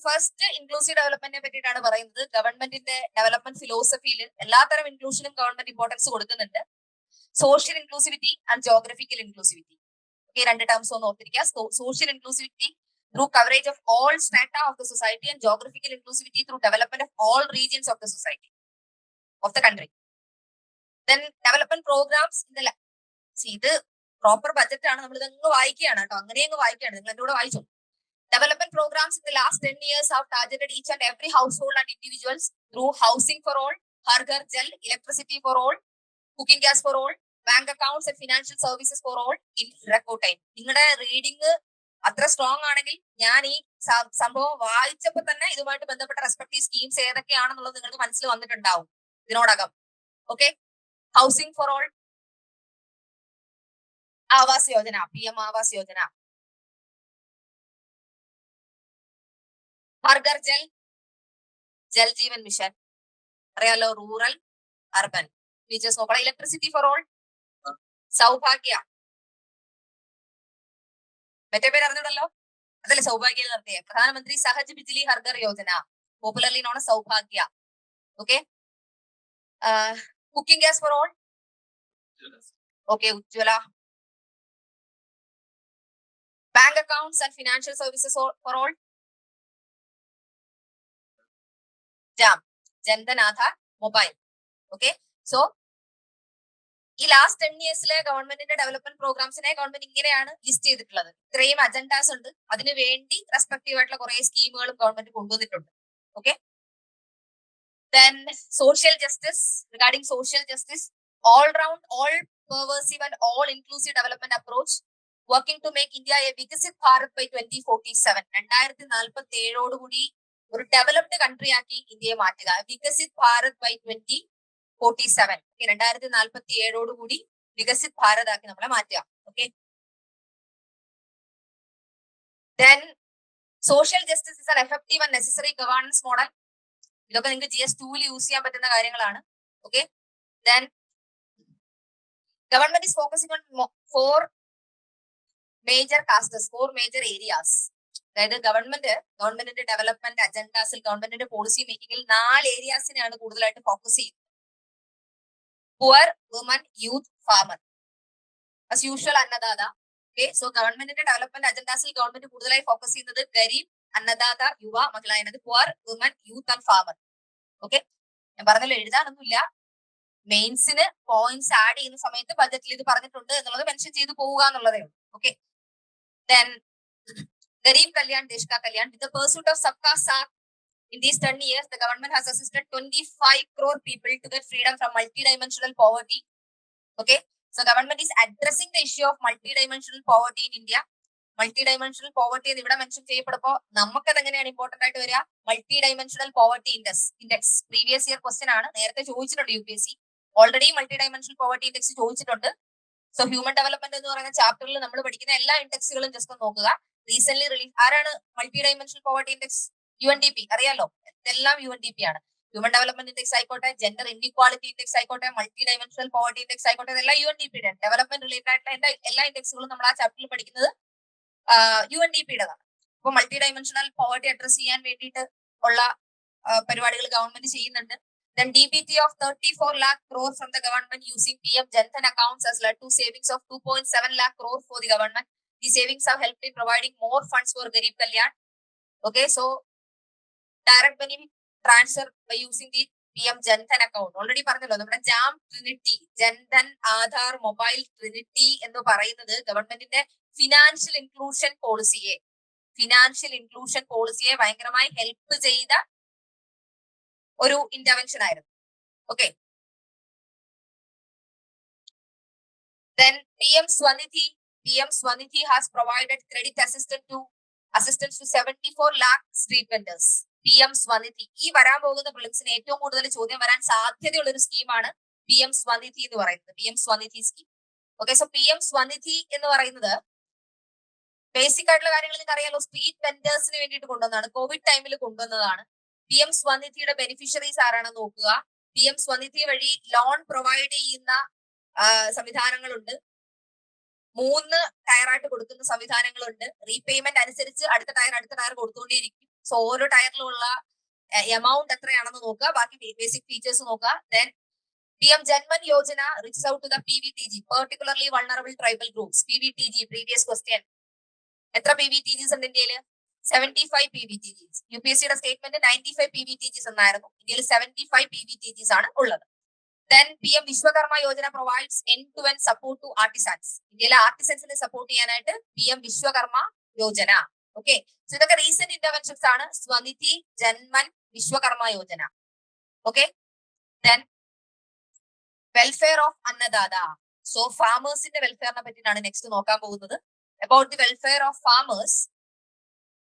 First inclusive ഡെവലപ്മെന്റിനെ പറ്റിയിട്ടാണ് പറയുന്നത്. ഗവൺമെന്റിന്റെ ഡെവലപ്മെന്റ് ഫിലോസഫിയിൽ എല്ലാത്തരം ഇൻക്ലൂഷനും ഗവൺമെന്റ് ഇമ്പോർട്ടൻസ് കൊടുക്കുന്നുണ്ട്. Social inclusivity and geographical inclusivity. Okay, രണ്ട് ടേംസ് ഒന്ന് ഓർത്തിരിക്കുക. Social inclusivity through coverage of all strata of the society and geographical inclusivity through development of all regions of the society of the country. Then development programs in the ഇത് proper budget ആണ്, നമ്മൾ ഇതങ്ങ് വായിക്കുകയാണ് കേട്ടോ, അങ്ങനെ അങ്ങ് വായിക്കുകയാണ്, നിങ്ങൾ എന്റെ കൂടെ വായിച്ചു. Development programs in the last 10 years have targeted each and every household and individuals through housing for all, Har Ghar Jal, electricity for all, cooking gas for all, bank accounts and financial services for all in record time. നിങ്ങളുടെ reading അത്ര strong ആണെങ്കിൽ ഞാൻ ഈ സംഭവം വായിച്ചപ്പോൾ തന്നെ ഇതുമായിട്ട് ബന്ധപ്പെട്ട റെസ്പെക്റ്റീവ് സ്കീംസ് ഏതൊക്കെയാണെന്നുള്ളത് നിങ്ങൾക്ക് മനസ്സിൽ വന്നിട്ടുണ്ടാവും ഇതിനോടകം. Okay, housing for all, Awas Yojana, PM Awas Yojana, Har Ghar Jal, Jal Jeevan mission, അറിയാലോ, റൂറൽ അർബൻ ഫീച്ചേഴ്സ് നോക്കണം. ഇലക്ട്രിസിറ്റി ഫോർ ഓൾ, സൗഭാഗ്യ, മറ്റേ പേര് അറിഞ്ഞിടല്ലോ, അതല്ലേ സൗഭാഗ്യ നടത്തിയ Pradhan Mantri Sahaj Bijli Har Ghar Yojana, popularly known Saubhagya. Okay, cooking gas for all, okay, Ujjwala, bank accounts and financial services for all, JAM, Jan Dhan Aadhaar mobile. Okay, so ഈ last 10 ഇയേഴ്സിലെ ഗവൺമെന്റിന്റെ ഡെവലപ്മെന്റ് പ്രോഗ്രാംസിനെ ഗവൺമെന്റ് ഇങ്ങനെയാണ് ലിസ്റ്റ് ചെയ്തിട്ടുള്ളത്. ഇത്രയും അജണ്ടാസ് ഉണ്ട്, അതിനു വേണ്ടി റെസ്പെക്റ്റീവ് ആയിട്ടുള്ള കുറെ സ്കീമുകളും ഗവൺമെന്റ് കൊണ്ടുവന്നിട്ടുണ്ട്. Okay, then social justice, regarding social justice, all round, all pervasive and all inclusive development approach, working to make India a Viksit Bharat by 2047. 2047 കൂടി ഒരു ഡെവലപ്ഡ് കൺട്രി ആക്കി ഇന്ത്യയെ മാറ്റുക. വികസിത് ഭാരത് ബൈ 2047, 2047 കൂടി വികസിത് ഭാരത് ആക്കി നമ്മളെ മാറ്റുക. Okay, then social justice is an effective and necessary governance model. ഇതൊക്കെ നിങ്ങൾക്ക് GS2 യൂസ് ചെയ്യാൻ പറ്റുന്ന കാര്യങ്ങളാണ്. Okay, then government is focusing on 4 major castes, 4 major areas. അതായത് ഗവൺമെന്റിന്റെ ഡെവലപ്മെന്റ് അജണ്ടാസിൽ, ഗവൺമെന്റിന്റെ പോളിസി മേക്കിങ്ങിൽ 4 ഏരിയാസിനെയാണ് കൂടുതലായിട്ട് ഫോക്കസ് ചെയ്യുന്നത്. Poor, woman, youth, farmer. As usual Annadata. Okay, so ഗവൺമെന്റിന്റെ ഡെവലപ്മെന്റ് അജണ്ടാസിൽ ഗവൺമെന്റ് കൂടുതലായി ഫോക്കസ് ചെയ്യുന്നത് ഗരീബ്, അന്നദാത, യുവ, മഹിള എന്നത്, poor, woman, youth and farmer. Okay, ഞാൻ പറഞ്ഞല്ലോ എഴുതാനൊന്നുമില്ല, മെയിൻസിന് പോയിന്റ്സ് ആഡ് ചെയ്യുന്ന സമയത്ത് ബജറ്റിൽ ഇത് പറഞ്ഞിട്ടുണ്ട് എന്നുള്ളത് മെൻഷൻ ചെയ്ത് പോവുക എന്നുള്ളതേ ഉള്ളൂ. Okay, then Garib Kalyan, Desh Ka Kalyan. With the pursuit of Sabka Saath, in these 10 years, the government has assisted 25 crore people to get freedom from multidimensional poverty. Okay, so government is addressing the issue of multidimensional poverty in India. Multidimensional poverty എന്ന് ഇവിടെ mention ചെയ്യപ്പെടുമ്പോൾ നമുക്കത് എങ്ങനെയാണ് important ആയിട്ട് വരിക? Multidimensional poverty index previous year question ആണ്, നേരത്തെ ചോദിച്ചിട്ടുണ്ട് UPSC. Already multidimensional poverty index ചോദിച്ചിട്ടുണ്ട്. സോ ഹ്യൂമൻ ഡെവലപ്മെന്റ് എന്ന് പറയുന്ന ചാപ്റ്ററിൽ നമ്മൾ പഠിക്കുന്ന എല്ലാ ഇൻഡെക്സുകളും ജസ്റ്റ് ഒന്ന് നോക്കുക. റീസെന്റ് റിലീസ് ആരാണ് multi dimensional poverty index? UNDP, അറിയാലോ, ഇതെല്ലാം UNDP ആണ്. ഹ്യൂമൻ ഡെവലപ്മെന്റ് ഇൻഡെക്സ് ആയിക്കോട്ടെ, ജെൻഡർ ഇൻഇക്വാളിറ്റി ഇൻഡെക്സ് ആയിക്കോട്ടെ, മൾട്ടി ഡൈമെൻഷണൽ പോവർട്ടി ഇൻഡെക്സ് ആയിക്കോട്ടെ, ഇതെല്ലാം UNDP-യുടെ ഡെവലപ്മെന്റ് റിലേറ്റഡ് ആയിട്ടുള്ള എല്ലാ ഇൻഡെക്സുകളും നമ്മൾ ആ ചാപ്റ്ററിൽ പഠിക്കുന്നത് UNDP-യുടേതാണ്. അപ്പൊ മൾട്ടി ഡൈമെൻഷണൽ പോവർട്ടി അഡ്രസ് ചെയ്യാൻ വേണ്ടിയിട്ട് ഉള്ള പരിപാടികൾ ഗവൺമെന്റ് ചെയ്യുന്നുണ്ട്. Then DBT of 34 lakh crore from the government using PM Janthan accounts has led to savings of 2.7 lakh crore for the government. The savings have helped in providing more funds for Garib Kalyan. Okay, so direct benefit transfer by using the PM Janthan account. Already പറഞ്ഞല്ലോ, നമ്മുടെ jam Trinity, Jan Dhan Aadhaar mobile Trinity എന്ന് പറയുന്നത് ഗവൺമെന്റിന്റെ financial inclusion പോളിസിയെ ഭയങ്കരമായി help ചെയ്ത ഒരു intervention ആയിരുന്നു. Okay, then PM Swanidhi has provided credit assistance to 74 lakh street vendors. PM Swanidhi, ഈ വരാൻ പോകുന്ന പ്രിലിംസിന് ഏറ്റവും കൂടുതൽ ചോദ്യം വരാൻ സാധ്യതയുള്ള ഒരു സ്കീമാണ് PM Swanidhi എന്ന് പറയുന്നത്, PM Swanidhi scheme. Okay, so PM Swanidhi എന്ന് പറയുന്നത് ബേസിക് ആയിട്ടുള്ള കാര്യങ്ങൾ നിങ്ങൾക്ക് അറിയാലോ, സ്ട്രീറ്റ് വെൻഡേഴ്സിന് വേണ്ടിയിട്ട് കൊണ്ടുവന്നതാണ്, കോവിഡ് ടൈമിൽ കൊണ്ടുവന്നതാണ്. PM Swanidhiയുടെ ബെനിഫിഷ്യറീസ് ആരാണെന്ന് നോക്കുക. PM Swanidhi വഴി ലോൺ പ്രൊവൈഡ് ചെയ്യുന്ന സംവിധാനങ്ങളുണ്ട്, 3 ടയറായിട്ട് കൊടുക്കുന്ന സംവിധാനങ്ങളുണ്ട്. റീപേയ്മെന്റ് അനുസരിച്ച് അടുത്ത ടയർ കൊടുത്തുകൊണ്ടേയിരിക്കും. സോ ഓരോ ടയറിലുള്ള എമൗണ്ട് എത്രയാണെന്ന് നോക്കുക, ബാക്കി ബേസിക് ഫീച്ചേഴ്സ് നോക്കുക. Then PM Janman Yojana reaches out to the PVTG, particularly vulnerable tribal groups. PVTG, previous question. എത്ര PVTGs ഉണ്ട് ഇന്ത്യയിൽ? 75 PVTGs. UPSCയുടെ സ്റ്റേറ്റ്മെന്റ് 95 PVTGs എന്നായിരുന്നു. ഇന്ത്യയിൽ 75 PVTGs ആണ് ഉള്ളത്. Then PM Vishwakarma Yojana provides end-to-end support to artisans. ഇന്ത്യയിലെ ആർട്ടിസൻസിനെ സപ്പോർട്ട് ചെയ്യാനായിട്ട് PM Vishwakarma Yojana. Okay. So ഇതൊക്കെ റീസെന്റ് ഇന്റർവെൻഷൻസ് ആണ്. Svanidhi Janman Vishwakarma Yojana. Okay. Then welfare of Annadata. So ഫാമേഴ്സിന്റെ വെൽഫെയറിനെ പറ്റിയിട്ടാണ് നെക്സ്റ്റ് നോക്കാൻ പോകുന്നത്. About the welfare of farmers,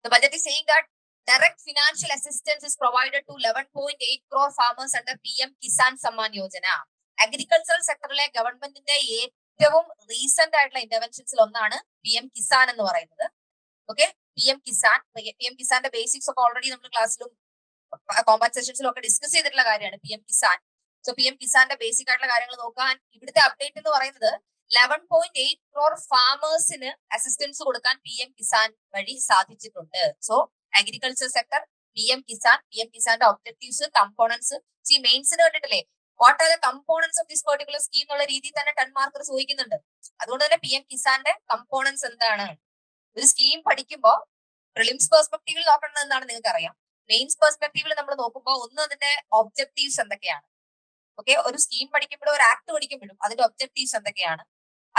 the budget is saying that direct financial assistance is provided to 11.8 crore farmers under PM Kisan Samman Yojana. Agricultural സെക്ടറിലെ ഗവൺമെന്റിന്റെ ഏറ്റവും recent ആയിട്ടുള്ള ഇന്റർവെൻഷൻസിൽ ഒന്നാണ് PM കിസാൻ എന്ന് പറയുന്നത്. ഓക്കെ, PM കിസാന്റെ ബേസിക്സ് ഒക്കെ ഓൾറെഡി നമ്മൾ ക്ലാസ്സിലും കോമ്പാക്ട് സെഷൻസിലും ഒക്കെ ഡിസ്കസ് ചെയ്തിട്ടുള്ള കാര്യമാണ് PM കിസാൻ. സോ PM കിസാന്റെ ബേസിക് ആയിട്ടുള്ള കാര്യങ്ങൾ നോക്കാൻ ഇവിടുത്തെ അപ്ഡേറ്റ് എന്ന് പറയുന്നത് 11.8 crore ഫാമേഴ്സിന് അസിസ്റ്റൻസ് കൊടുക്കാൻ PM കിസാൻ വഴി സാധിച്ചിട്ടുണ്ട്. സോ അഗ്രികൾച്ചർ സെക്ടർ, PM കിസാന്റെ ഒബ്ജക്റ്റീവ്സ്, കമ്പോണൻസ്. മെയിൻസിന് കണ്ടിട്ടില്ലേ what are the components of this particular scheme എന്നുള്ള രീതിയിൽ തന്നെ 10 മാർക്ക് ചോദിക്കുന്നുണ്ട്. അതുകൊണ്ട് തന്നെ PM കിസാന്റെ കമ്പോണൻസ് എന്താണ്? ഒരു സ്കീം പഠിക്കുമ്പോൾ പ്രിലിംസ് പെർസ്പെക്ടീവിൽ നോക്കേണ്ടത് എന്താണെന്ന് നിങ്ങൾക്ക് അറിയാം. മെയിൻസ് പെർസ്പെക്ടീവിൽ നമ്മൾ നോക്കുമ്പോൾ ഒന്ന് അതിന്റെ ഒബ്ജക്റ്റീവ്സ് എന്തൊക്കെയാണ്. ഓക്കെ, ഒരു സ്കീം പഠിക്കുമ്പോഴും ഒരു ആക്ട് പഠിക്കുമ്പോഴും അതിന്റെ ഒബ്ജക്റ്റീവ്സ് എന്തൊക്കെയാണ്,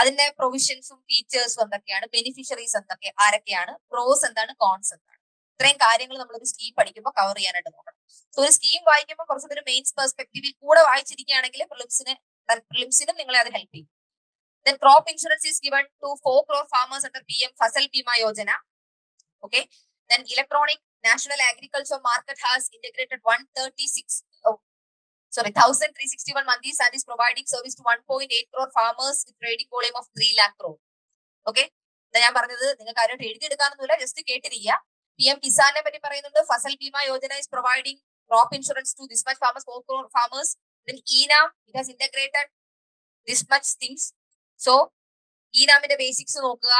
അതിന്റെ പ്രൊവിഷൻസും ഫീച്ചേഴ്സും എന്തൊക്കെയാണ്, ബെനിഫിഷ്യറീസ് ആരൊക്കെയാണ്, പ്രോസ് എന്താണ്, കോൺസ് എന്താണ്, ഇത്രയും കാര്യങ്ങൾ നമ്മൾ ഒരു സ്കീം പഠിക്കുമ്പോൾ കവർ ചെയ്യാനായിട്ട് നോക്കണം. സോ ഒരു സ്കീം വായിക്കുമ്പോൾ കുറച്ചുകൂടി ഒരു മെയിൻസ് പെർസ്പെക്ടീവിൽ കൂടെ വായിച്ചിരിക്കുകയാണെങ്കിൽ പ്രിലിംസിനും നിങ്ങളെ അത് ഹെൽപ്പ് ചെയ്യും. Then crop insurance is given to 4 crore farmers under PM Fasal Bima Yojana. Okay. Then electronic national agriculture market has integrated 1,361 mandis and is providing service to 1.8 crore farmers with trading volume of 3 lakh crore. Okay. ഞാൻ പറഞ്ഞത് നിങ്ങൾക്ക് ആരും എഴുതിയെടുക്കാനൊന്നുമില്ല, just കേട്ടിരിക്കുക. PM കിസാനെ പറ്റി പറയുന്നുണ്ട്. Fasal Bima Yojana is providing crop insurance to this much farmers, 4 crore farmers. Then ENAM, it has integrated this much things. So ഈനാമിന്റെ basics നോക്കുക.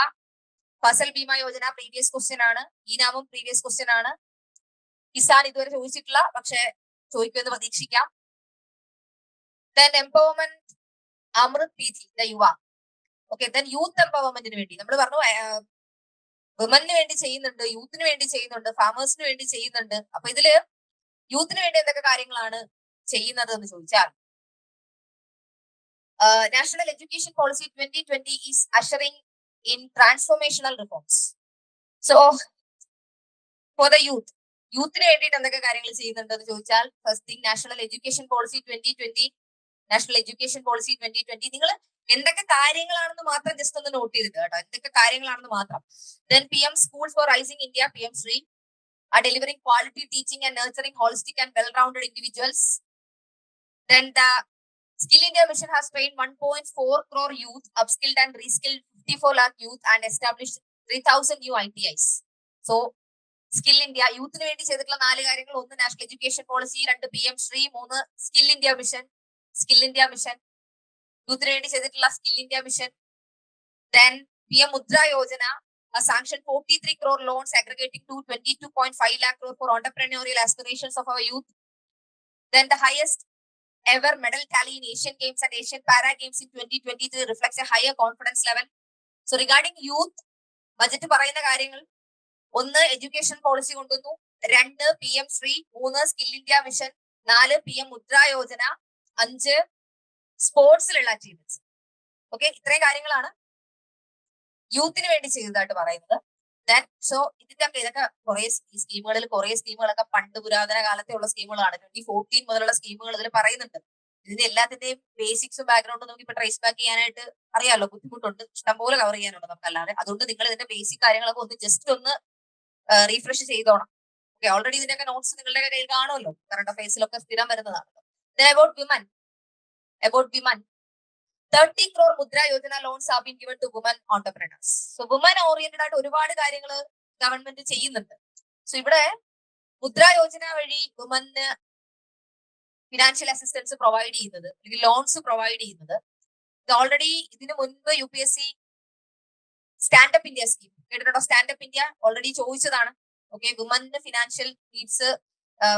Fasal Bima Yojana previous question ആണ്, ഈനാമും പ്രീവിയസ് ക്വസ്റ്റ്യൻ ആണ്. കിസാൻ ഇതുവരെ ചോദിച്ചിട്ടില്ല, പക്ഷെ ചോദിക്കുമെന്ന് പ്രതീക്ഷിക്കാം. Then empowerment Amrit PG the യുവ. ഓക്കെ, ദെൻ യൂത്ത് എംപവർമെന്റിന് വേണ്ടി നമ്മൾ പറഞ്ഞു വിമന് വേണ്ടി ചെയ്യുന്നുണ്ട്, യൂത്തിന് വേണ്ടി ചെയ്യുന്നുണ്ട്, ഫാമേഴ്സിന് വേണ്ടി ചെയ്യുന്നുണ്ട്. അപ്പൊ ഇതില് യൂത്തിന് വേണ്ടി എന്തൊക്കെ കാര്യങ്ങളാണ് ചെയ്യുന്നത് എന്ന് ചോദിച്ചാൽ National Education Policy 2020 is ushering in transformational reforms. So, for the യൂത്തിന് വേണ്ടിയിട്ട് എന്തൊക്കെ കാര്യങ്ങൾ ചെയ്യുന്നുണ്ടെന്ന് ചോദിച്ചാൽ first thing national education policy 2020 നിങ്ങൾ എന്തൊക്കെ കാര്യങ്ങളാണെന്ന് മാത്രം ജസ്റ്റ് ഒന്ന് നോട്ട് ചെയ്തിട്ട് കേട്ടോ, എന്തൊക്കെ കാര്യങ്ങളാണെന്ന് മാത്രം. Then PM Schools for Rising India, PM Shri, are delivering quality teaching and nurturing holistic and well-rounded individuals. Then the Skill India Mission has trained 1.4 crore youth, upskilled and reskilled 54 lakh youth and established 3,000 new ITIs. So, Skill India, യൂത്തിന് വേണ്ടി ചെയ്തിട്ടുള്ള 4 കാര്യങ്ങൾ: 1 national education policy, 2 PM Shri, 3 skill India mission. യൂത്തിന് വേണ്ടി ചെയ്തിട്ടുള്ള skill India mission. Then PM Mudra Yojana, a sanctioned 43 crore loans aggregating to 22.5 lakh crore for entrepreneurial aspirations of our youth. Then the highest ever medal tally in Asian Games and Asian Para Games in 2023 reflects a higher confidence level. So regarding youth, budget പറയുന്ന കാര്യങ്ങൾ: 1 education policy കൊണ്ടുവന്നു, 2 PM Shri, 3 skill India mission, 4 PM Mudra Yojana, 5 സ്പോർട്സിലുള്ള achievements. Okay, ഇത്രയും കാര്യങ്ങളാണ് യൂത്തിന് വേണ്ടി ചെയ്തതായിട്ട് പറയുന്നത്. Then so ഇതൊക്കെ കുറെ സ്കീമുകളൊക്കെ പണ്ട് പുരാതന കാലത്തെ ഉള്ള സ്കീമുകളാണ്. 2014 മുതലുള്ള സ്കീമുകൾ ഇതിൽ പറയുന്നുണ്ട്. ഇതിന്റെ എല്ലാത്തിന്റെയും ബേസിക്സും ബാക്ക്ഗ്രൗണ്ടും നമുക്ക് ഇപ്പൊ ട്രേസ് ബാക്ക് ചെയ്യാനായിട്ട് അറിയാമല്ലോ, ബുദ്ധിമുട്ടുണ്ട്, ഇഷ്ടംപോലെ കവർ ചെയ്യാനുണ്ട് നമുക്കല്ലാതെ. അതുകൊണ്ട് നിങ്ങൾ ഇതിന്റെ ബേസിക് കാര്യങ്ങളൊക്കെ ഒന്ന് ജസ്റ്റ് ഒന്ന് റീഫ്രഷ് ചെയ്തോണം. ഓക്കെ, ഓൾറെഡി ഇതിന്റെയൊക്കെ നോട്ട്സ് നിങ്ങളുടെ കയ്യിൽ കാണുമല്ലോ, കറണ്ട് അഫയേഴ്സിലൊക്കെ സ്ഥിരം വരുന്നതാണല്ലോ. About women, 30 crore Mudra Yojana loans have been given to women entrepreneurs. So women oriented ആയിട്ട് ഒരുപാട് കാര്യങ്ങൾ ഗവൺമെന്റ് ചെയ്യുന്നുണ്ട്. സോ ഇവിടെ മുദ്ര യോജന വഴി വുമന് ഫിനാൻഷ്യൽ അസിസ്റ്റൻസ് പ്രൊവൈഡ് ചെയ്യുന്നത്, അല്ലെങ്കിൽ ലോൺസ് പ്രൊവൈഡ് ചെയ്യുന്നത്, ഇത് ഓൾറെഡി ഇതിനു മുൻപ് UPSC സ്റ്റാൻഡപ്പ് ഇന്ത്യ സ്കീം കേട്ടിട്ടുണ്ടോ? സ്റ്റാൻഡപ്പ് ഇന്ത്യ ഓൾറെഡി ചോദിച്ചതാണ്. ഓക്കെ, വുമന്റെ ഫിനാൻഷ്യൽ നീഡ്സ്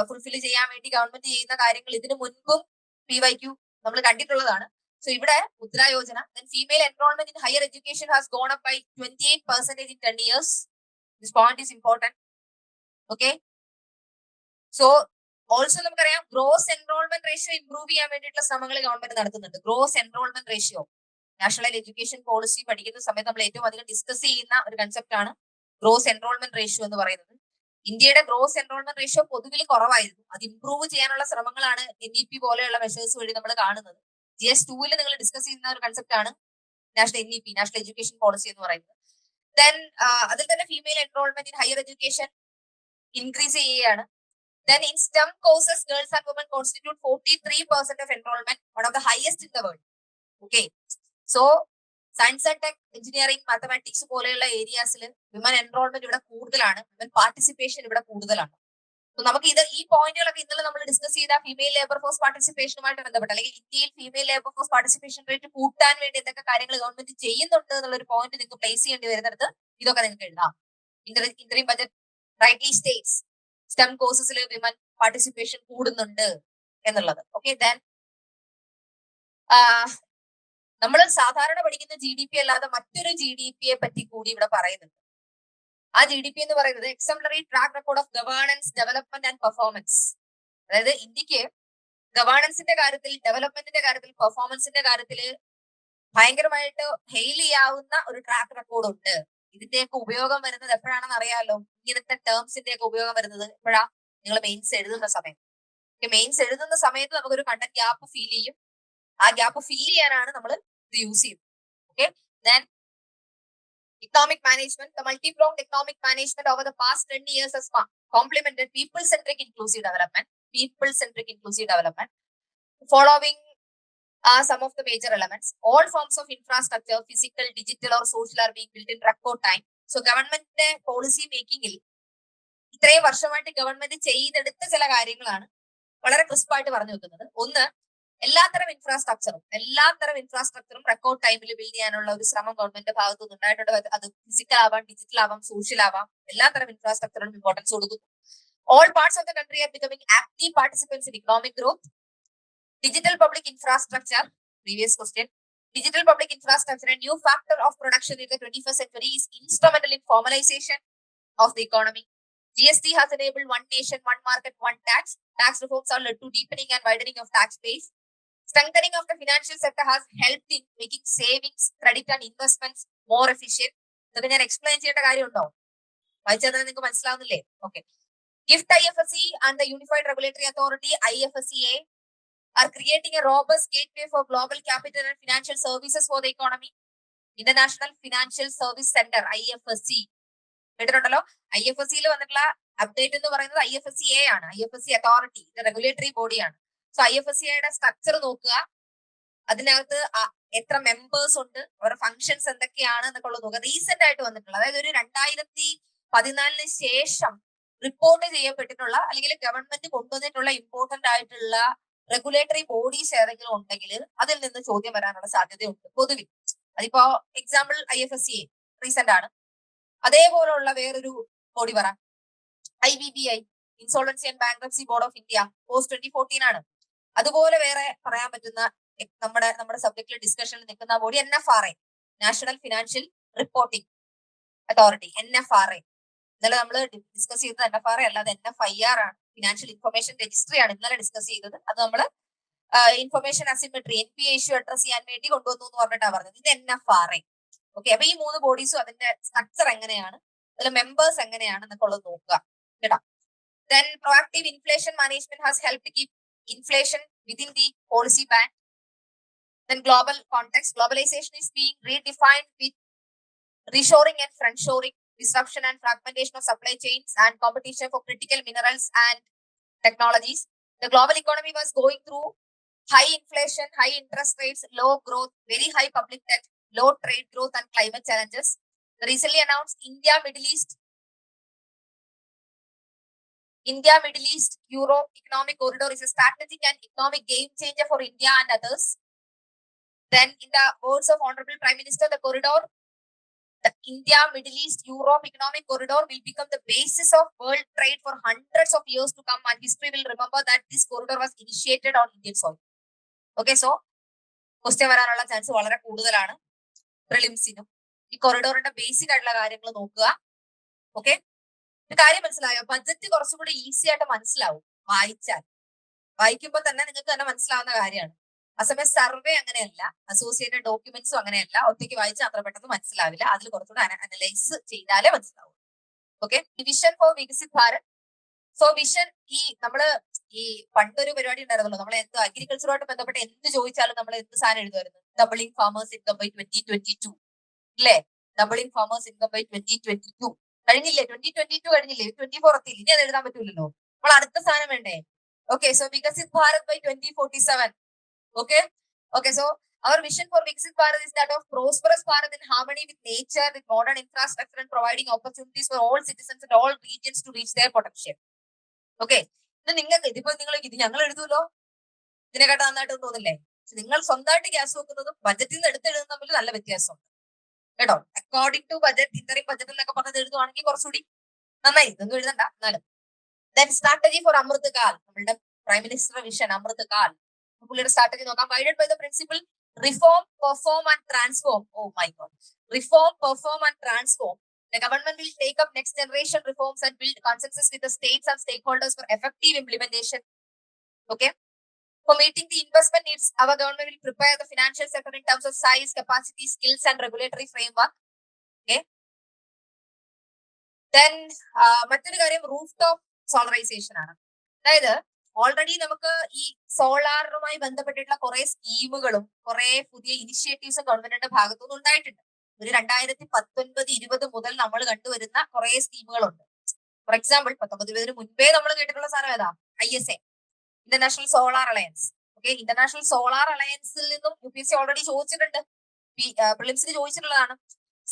ഫുൾഫിൽ ചെയ്യാൻ വേണ്ടി ഗവൺമെന്റ് ചെയ്യുന്ന കാര്യങ്ങൾ ഇതിനു മുൻപും PYQ നമ്മൾ കണ്ടിട്ടുള്ളതാണ്. സോ ഇവിടെ Mudra Yojana, female enrolment in higher education has gone up by 28% in 10 years. This point is important. Okay, so also നമുക്കറിയാം ഗ്രോസ് എൻറോൾമെന്റ് റേഷ്യോ ഇംപ്രൂവ് ചെയ്യാൻ വേണ്ടിയിട്ടുള്ള ശ്രമങ്ങൾ ഗവൺമെന്റ് നടത്തുന്നുണ്ട്. Gross enrolment ratio national education policy പഠിക്കുന്ന സമയത്ത് നമ്മൾ ഏറ്റവും അധികം ഡിസ്കസ് ചെയ്യുന്ന ഒരു കൺസെപ്റ്റ് ആണ് ഗ്രോസ് എൻറോൾമെന്റ് റേഷ്യോ എന്ന് പറയുന്നത്. ഇന്ത്യയുടെ ഗ്രോസ് എൻറോൾമെന്റ് റേഷ്യോ പൊതുവിൽ കുറവായിരുന്നു. അത് ഇംപ്രൂവ് ചെയ്യാനുള്ള ശ്രമങ്ങളാണ് NEP പോലെയുള്ള മെഷേഴ്സ് വഴി നമ്മൾ കാണുന്നത്. GS2 നിങ്ങൾ ഡിസ്കസ് ചെയ്യുന്ന ഒരു കൺസെപ്റ്റ് ആണ് NEP, നാഷണൽ എഡ്യൂക്കേഷൻ പോളിസി എന്ന് പറയുന്നത്. ദെൻ അതിൽ തന്നെ female enrolment in higher education increase ചെയ്യുകയാണ്. Then in STEM courses, girls and women constitute 43% of enrollment, one of the highest in the world. Okay, so science and tech, engineering, mathematics പോലെയുള്ള ഏരിയാസിൽ women enrolment ഇവിടെ കൂടുതലാണ്, women participation ഇവിടെ കൂടുതലാണ്. നമുക്ക് ഈ പോയിന്റുകളൊക്കെ ഇന്നലെ നമ്മൾ ഡിസ്കസ് ചെയ്ത ഫീമെയിൽ ലേബർ ഫോഴ്സ് പാർട്ടിസിപ്പേഷനുമായിട്ട് ബന്ധപ്പെട്ട്, അല്ലെങ്കിൽ ഇന്ത്യയിൽ female labour force participation rate കൂട്ടാൻ വേണ്ടി എന്തൊക്കെ കാര്യങ്ങൾ ഗവൺമെന്റ് ചെയ്യുന്നുണ്ട് എന്നുള്ള ഒരു പോയിന്റ് നിങ്ങൾക്ക് പ്ലേസ് ചെയ്യേണ്ടി വരുന്നിടത്ത് ഇതൊക്കെ നിങ്ങൾക്ക് എഴുതാം. Interim budget rightly states STEM കോഴ്സസിൽ വിമൻ പാർട്ടിസിപ്പേഷൻ കൂടുന്നുണ്ട് എന്നുള്ളത്. ഓക്കെ, ദെൻ നമ്മൾ സാധാരണ പഠിക്കുന്ന GDP അല്ലാതെ മറ്റൊരു GDP പറ്റി കൂടി ഇവിടെ പറയുന്നുണ്ട്. ആ GDP എന്ന് പറയുന്നത് exemplary track record of governance, development and performance. അതായത് ഇന്ത്യക്ക് ഗവേണൻസിന്റെ കാര്യത്തിൽ, ഡെവലപ്മെന്റിന്റെ കാര്യത്തിൽ, പെർഫോമൻസിന്റെ കാര്യത്തിൽ ഭയങ്കരമായിട്ട് ഹെയിൽ ചെയ്യാവുന്ന ഒരു ട്രാക്ക് റെക്കോർഡ് ഉണ്ട്. ഇതിന്റെയൊക്കെ ഉപയോഗം വരുന്നത് എപ്പോഴാണെന്ന് അറിയാമല്ലോ. ഇങ്ങനത്തെ ടേംസിന്റെ ഒക്കെ ഉപയോഗം വരുന്നത് എപ്പോഴാ? നിങ്ങൾ മെയിൻസ് എഴുതുന്ന സമയത്ത്. മെയിൻസ് എഴുതുന്ന സമയത്ത് നമുക്കൊരു കണ്ടന്റ് ഗ്യാപ്പ് ഫീൽ ചെയ്യും. ആ ഗ്യാപ്പ് ഫീൽ ചെയ്യാനാണ് നമ്മൾ ഇത് യൂസ് ചെയ്യുന്നത്. Okay, then economic management. The multi-pronged economic management over the past 10 years has complemented people-centric inclusive development. People-centric inclusive development. Following some of the major elements. All forms of infrastructure, physical, digital or social, are being built in record time. So government policy making il ഇത്രയും വർഷമായിട്ട് government ചെയ്തെടുത്ത ചില കാര്യങ്ങളാണ് വളരെ ക്രിസ്പായിട്ട് പറഞ്ഞു വെക്കുന്നത്. ഒന്ന്, എല്ലാത്തരം ഇൻഫ്രാസ്ട്രക്ചറും റെക്കോർഡ് ടൈമിൽ ബിൽഡ് ചെയ്യാനുള്ള ഒരു ശ്രമം ഗവൺമെന്റ് ഭാഗത്തു നിന്ന് ഉണ്ടായിട്ടുണ്ട്. അത് ഫിസിക്കൽ ആവാം, ഡിജിറ്റൽ ആവാം, സോഷ്യൽ ആവാം, എല്ലാത്തരം ഇൻഫ്രാസ്ട്രക്ചറിനും ഇമ്പോർട്ടൻസ് കൊടുക്കുന്നു. All parts of the country are becoming active participants in economic growth. Digital public infrastructure, previous question. Digital public infrastructure, a new factor of production in the 21st century, is instrumental in formalization of the economy. GST has enabled one nation, one market, one tax. Tax reforms are led to deepening and widening of tax base. Strengthening of the financial sector has helped in making savings, credit and investments more efficient. ഇതൊക്കെ ഞാൻ explain ചെയ്യേണ്ട കാര്യമുണ്ടോ? വായിച്ചാൽ നിങ്ങൾക്ക് മനസ്സിലാവുന്നില്ലേ? Okay. GIFT IFSC and the Unified Regulatory Authority IFSCA are creating a robust gateway for global capital and financial services for the economy. International Financial Service Center, IFSC. കേട്ടിട്ടുണ്ടല്ലോ. IFSCയിൽ വന്നിട്ടുള്ള update എന്ന് പറയുന്നത് IFSCA ആണ്. IFSC authority, regulatory ബോഡിയാണ്. So IFSCയുടെ structure നോക്കുക, അതിനകത്ത് എത്ര മെമ്പേഴ്സ് ഉണ്ട്, അവരുടെ ഫങ്ഷൻസ് എന്തൊക്കെയാണ് എന്നൊക്കെ ഉള്ളത് നോക്കുക. റീസെന്റ് ആയിട്ട് വന്നിട്ടുള്ള, അതായത് ഒരു 2014 ശേഷം റിപ്പോർട്ട് ചെയ്യപ്പെട്ടിട്ടുള്ള അല്ലെങ്കിൽ ഗവൺമെന്റ് കൊണ്ടുവന്നിട്ടുള്ള ഇമ്പോർട്ടന്റ് ആയിട്ടുള്ള റെഗുലേറ്ററി ബോഡീസ് ഏതെങ്കിലും ഉണ്ടെങ്കിൽ അതിൽ നിന്ന് ചോദ്യം വരാനുള്ള സാധ്യതയുണ്ട് പൊതുവിൽ. അതിപ്പോ എക്സാമ്പിൾ IFSCA റീസെന്റ് ആണ്. അതേപോലുള്ള വേറൊരു ബോഡി പറ, IBBI, insolvency and bankruptcy board of India, post 2014 ആണ്. അതുപോലെ വേറെ പറയാൻ പറ്റുന്ന നമ്മുടെ സബ്ജക്റ്റിൽ ഡിസ്കഷനിൽ നിൽക്കുന്ന body NFRA, national financial reporting authority, NFRA. ഇന്നലെ നമ്മൾ ഡിസ്കസ് ചെയ്തത് NFRA അല്ലാതെ NFIR ആണ്, ഫിനാൻഷ്യൽ ഇൻഫർമേഷൻ രജിസ്ട്രി ആണ് ഇന്നലെ ഡിസ്കസ് ചെയ്തത്. അത് നമ്മൾ information asymmetry NPA issue address ചെയ്യാൻ വേണ്ടി കൊണ്ടുവന്നു എന്ന് പറഞ്ഞിട്ടാണ് പറഞ്ഞത്. ഇത് NFRA. ഓക്കെ, അപ്പൊ ഈ 3 ബോഡീസും അതിന്റെ സ്ട്രക്ചർ എങ്ങനെയാണ്, അതിലെ മെമ്പേഴ്സ് എങ്ങനെയാണ് എന്നൊക്കെ ഉള്ളത് നോക്കുക കേട്ടോ. Then proactive inflation management has helped keep inflation within the policy band. Then global context, globalization is being redefined with reshoring and friendshoring, disruption and fragmentation of supply chains, and competition for critical minerals and technologies. The global economy was going through high inflation, high interest rates, low growth, very high public debt, low trade growth and climate challenges. The recently announced India Middle East Europe economic corridor is a strategic and economic game changer for India and others. Then in the words of Honorable Prime Minister, the corridor The India, Middle East, Europe economic corridor will become the basis of world trade for hundreds of years to come, and history will remember that this corridor was initiated on Indian soil. Okay, so question വരാനുള്ള chance വളരെ കൂടുതലാണ് പ്രിലിംസിനും. ഈ കൊറിഡോറിന്റെ basic ആയിട്ടുള്ള കാര്യങ്ങൾ നോക്കുക. Okay, ഒരു കാര്യം മനസ്സിലായോ? ബഡ്ജറ്റ് കുറച്ചുകൂടി ഈസി ആയിട്ട് മനസ്സിലാവും വായിക്കുമ്പോൾ തന്നെ നിങ്ങൾക്ക് തന്നെ മനസ്സിലാവുന്ന കാര്യമാണ്. അസമയം സർവേ അങ്ങനെയല്ല, അസോസിയേറ്റഡ് ഡോക്യുമെന്റ്സും അങ്ങനെയല്ല. ഒറ്റയ്ക്ക് വായിച്ചാൽ അത്ര പെട്ടെന്ന് മനസ്സിലാവില്ല. അതിൽ കുറച്ചുകൂടി അനലൈസ് ചെയ്താലേ മനസ്സിലാവും. Okay, vision four Viksit Bharat. So vision ഈ നമ്മള് ഈ പണ്ടൊരു പരിപാടി ഉണ്ടായിരുന്നല്ലോ, നമ്മൾ എന്ത് അഗ്രികൾച്ചറുമായിട്ട് ബന്ധപ്പെട്ട് എന്ത് ചോദിച്ചാലും നമ്മൾ എന്ത് സാധനം എഴുതുമായിരുന്നു? ഡബിളിംഗ് ഫാമേഴ്സ് ഇൻകം ബൈ 2022 അല്ലേ? ഡബിളിംഗ് ഫാമേഴ്സ് ഇൻകം ബൈ 2022 കഴിഞ്ഞില്ലേ? 2022 കഴിഞ്ഞില്ലേ? 24 എത്തിയില്ല. ഇനി അത് എഴുതാൻ പറ്റൂലല്ലോ. നമ്മൾ അടുത്ത സാധനം വേണ്ടേ? Okay, so Viksit Bharat by 2047. Okay, so our vision for Viksit Bharat is that of prosperous Bharat in harmony with nature, with modern infrastructure and providing opportunities for all citizens and all regions to reach their potential. Okay, നിങ്ങൾക്ക് ഇതിപ്പോ നിങ്ങൾ ഇത് ഞങ്ങൾ എഴുതുമല്ലോ, ഇതിനെക്കാട്ട് നന്നായിട്ട് തോന്നില്ലേ? നിങ്ങൾ സ്വന്തമായിട്ട് gas വെക്കുന്നതും ബജറ്റിൽ നിന്ന് എടുത്തെഴുതുന്ന തമ്മിൽ നല്ല വ്യത്യാസമുണ്ട് കേട്ടോ. അക്കോർഡിംഗ് ടു ബജറ്റ്, ഇത്രയും ബജറ്റ് എന്നൊക്കെ പറഞ്ഞത് എഴുതുവാണെങ്കിൽ കുറച്ചുകൂടി നന്നായി. ഇതൊന്നും എഴുതണ്ട എന്നാലും. ദെൻ സ്ട്രാറ്റജി ഫോർ അമൃത് കാൽ, നമ്മളുടെ പ്രൈം മിനിസ്റ്റർ വിഷൻ അമൃത് കാൽ. പുള്ളിയുടെ സ്ട്രാറ്റജി നോക്കാം. Guided by the principle reform, perform and transform. Oh my God, reform, perform and transform. The government will take up next generation reforms and build consensus with the states and stakeholders for effective implementation. Okay, for meeting the investment needs, our government will prepare the financial sector in terms of size, capacity, skills and regulatory framework. Okay, then മറ്റൊരു കാര്യം roof top solarisation ആണ്. അതായത് already നമുക്ക് ഈ സോളാറുമായി ബന്ധപ്പെട്ടിട്ടുള്ള കുറെ സ്കീമുകളും കുറെ പുതിയ ഇനിഷ്യേറ്റീവ്സും ഗവൺമെന്റിന്റെ ഭാഗത്തുനിന്ന് ഉണ്ടായിട്ടുണ്ട്. ഒരു 2019-20 മുതൽ നമ്മൾ കണ്ടുവരുന്ന കുറെ സ്കീമുകളുണ്ട്. ഫോർ എക്സാമ്പിൾ 19-20 മുൻപേ നമ്മൾ കേട്ടിട്ടുള്ള സാധനം ഏതാ? ISA, international solar alliance. Okay, international solar അലയൻസിൽ നിന്നും UPSC ഓൾറെഡി ചോദിച്ചിട്ടുണ്ട്, പ്രിലിംസിന് ചോദിച്ചിട്ടുള്ളതാണ്.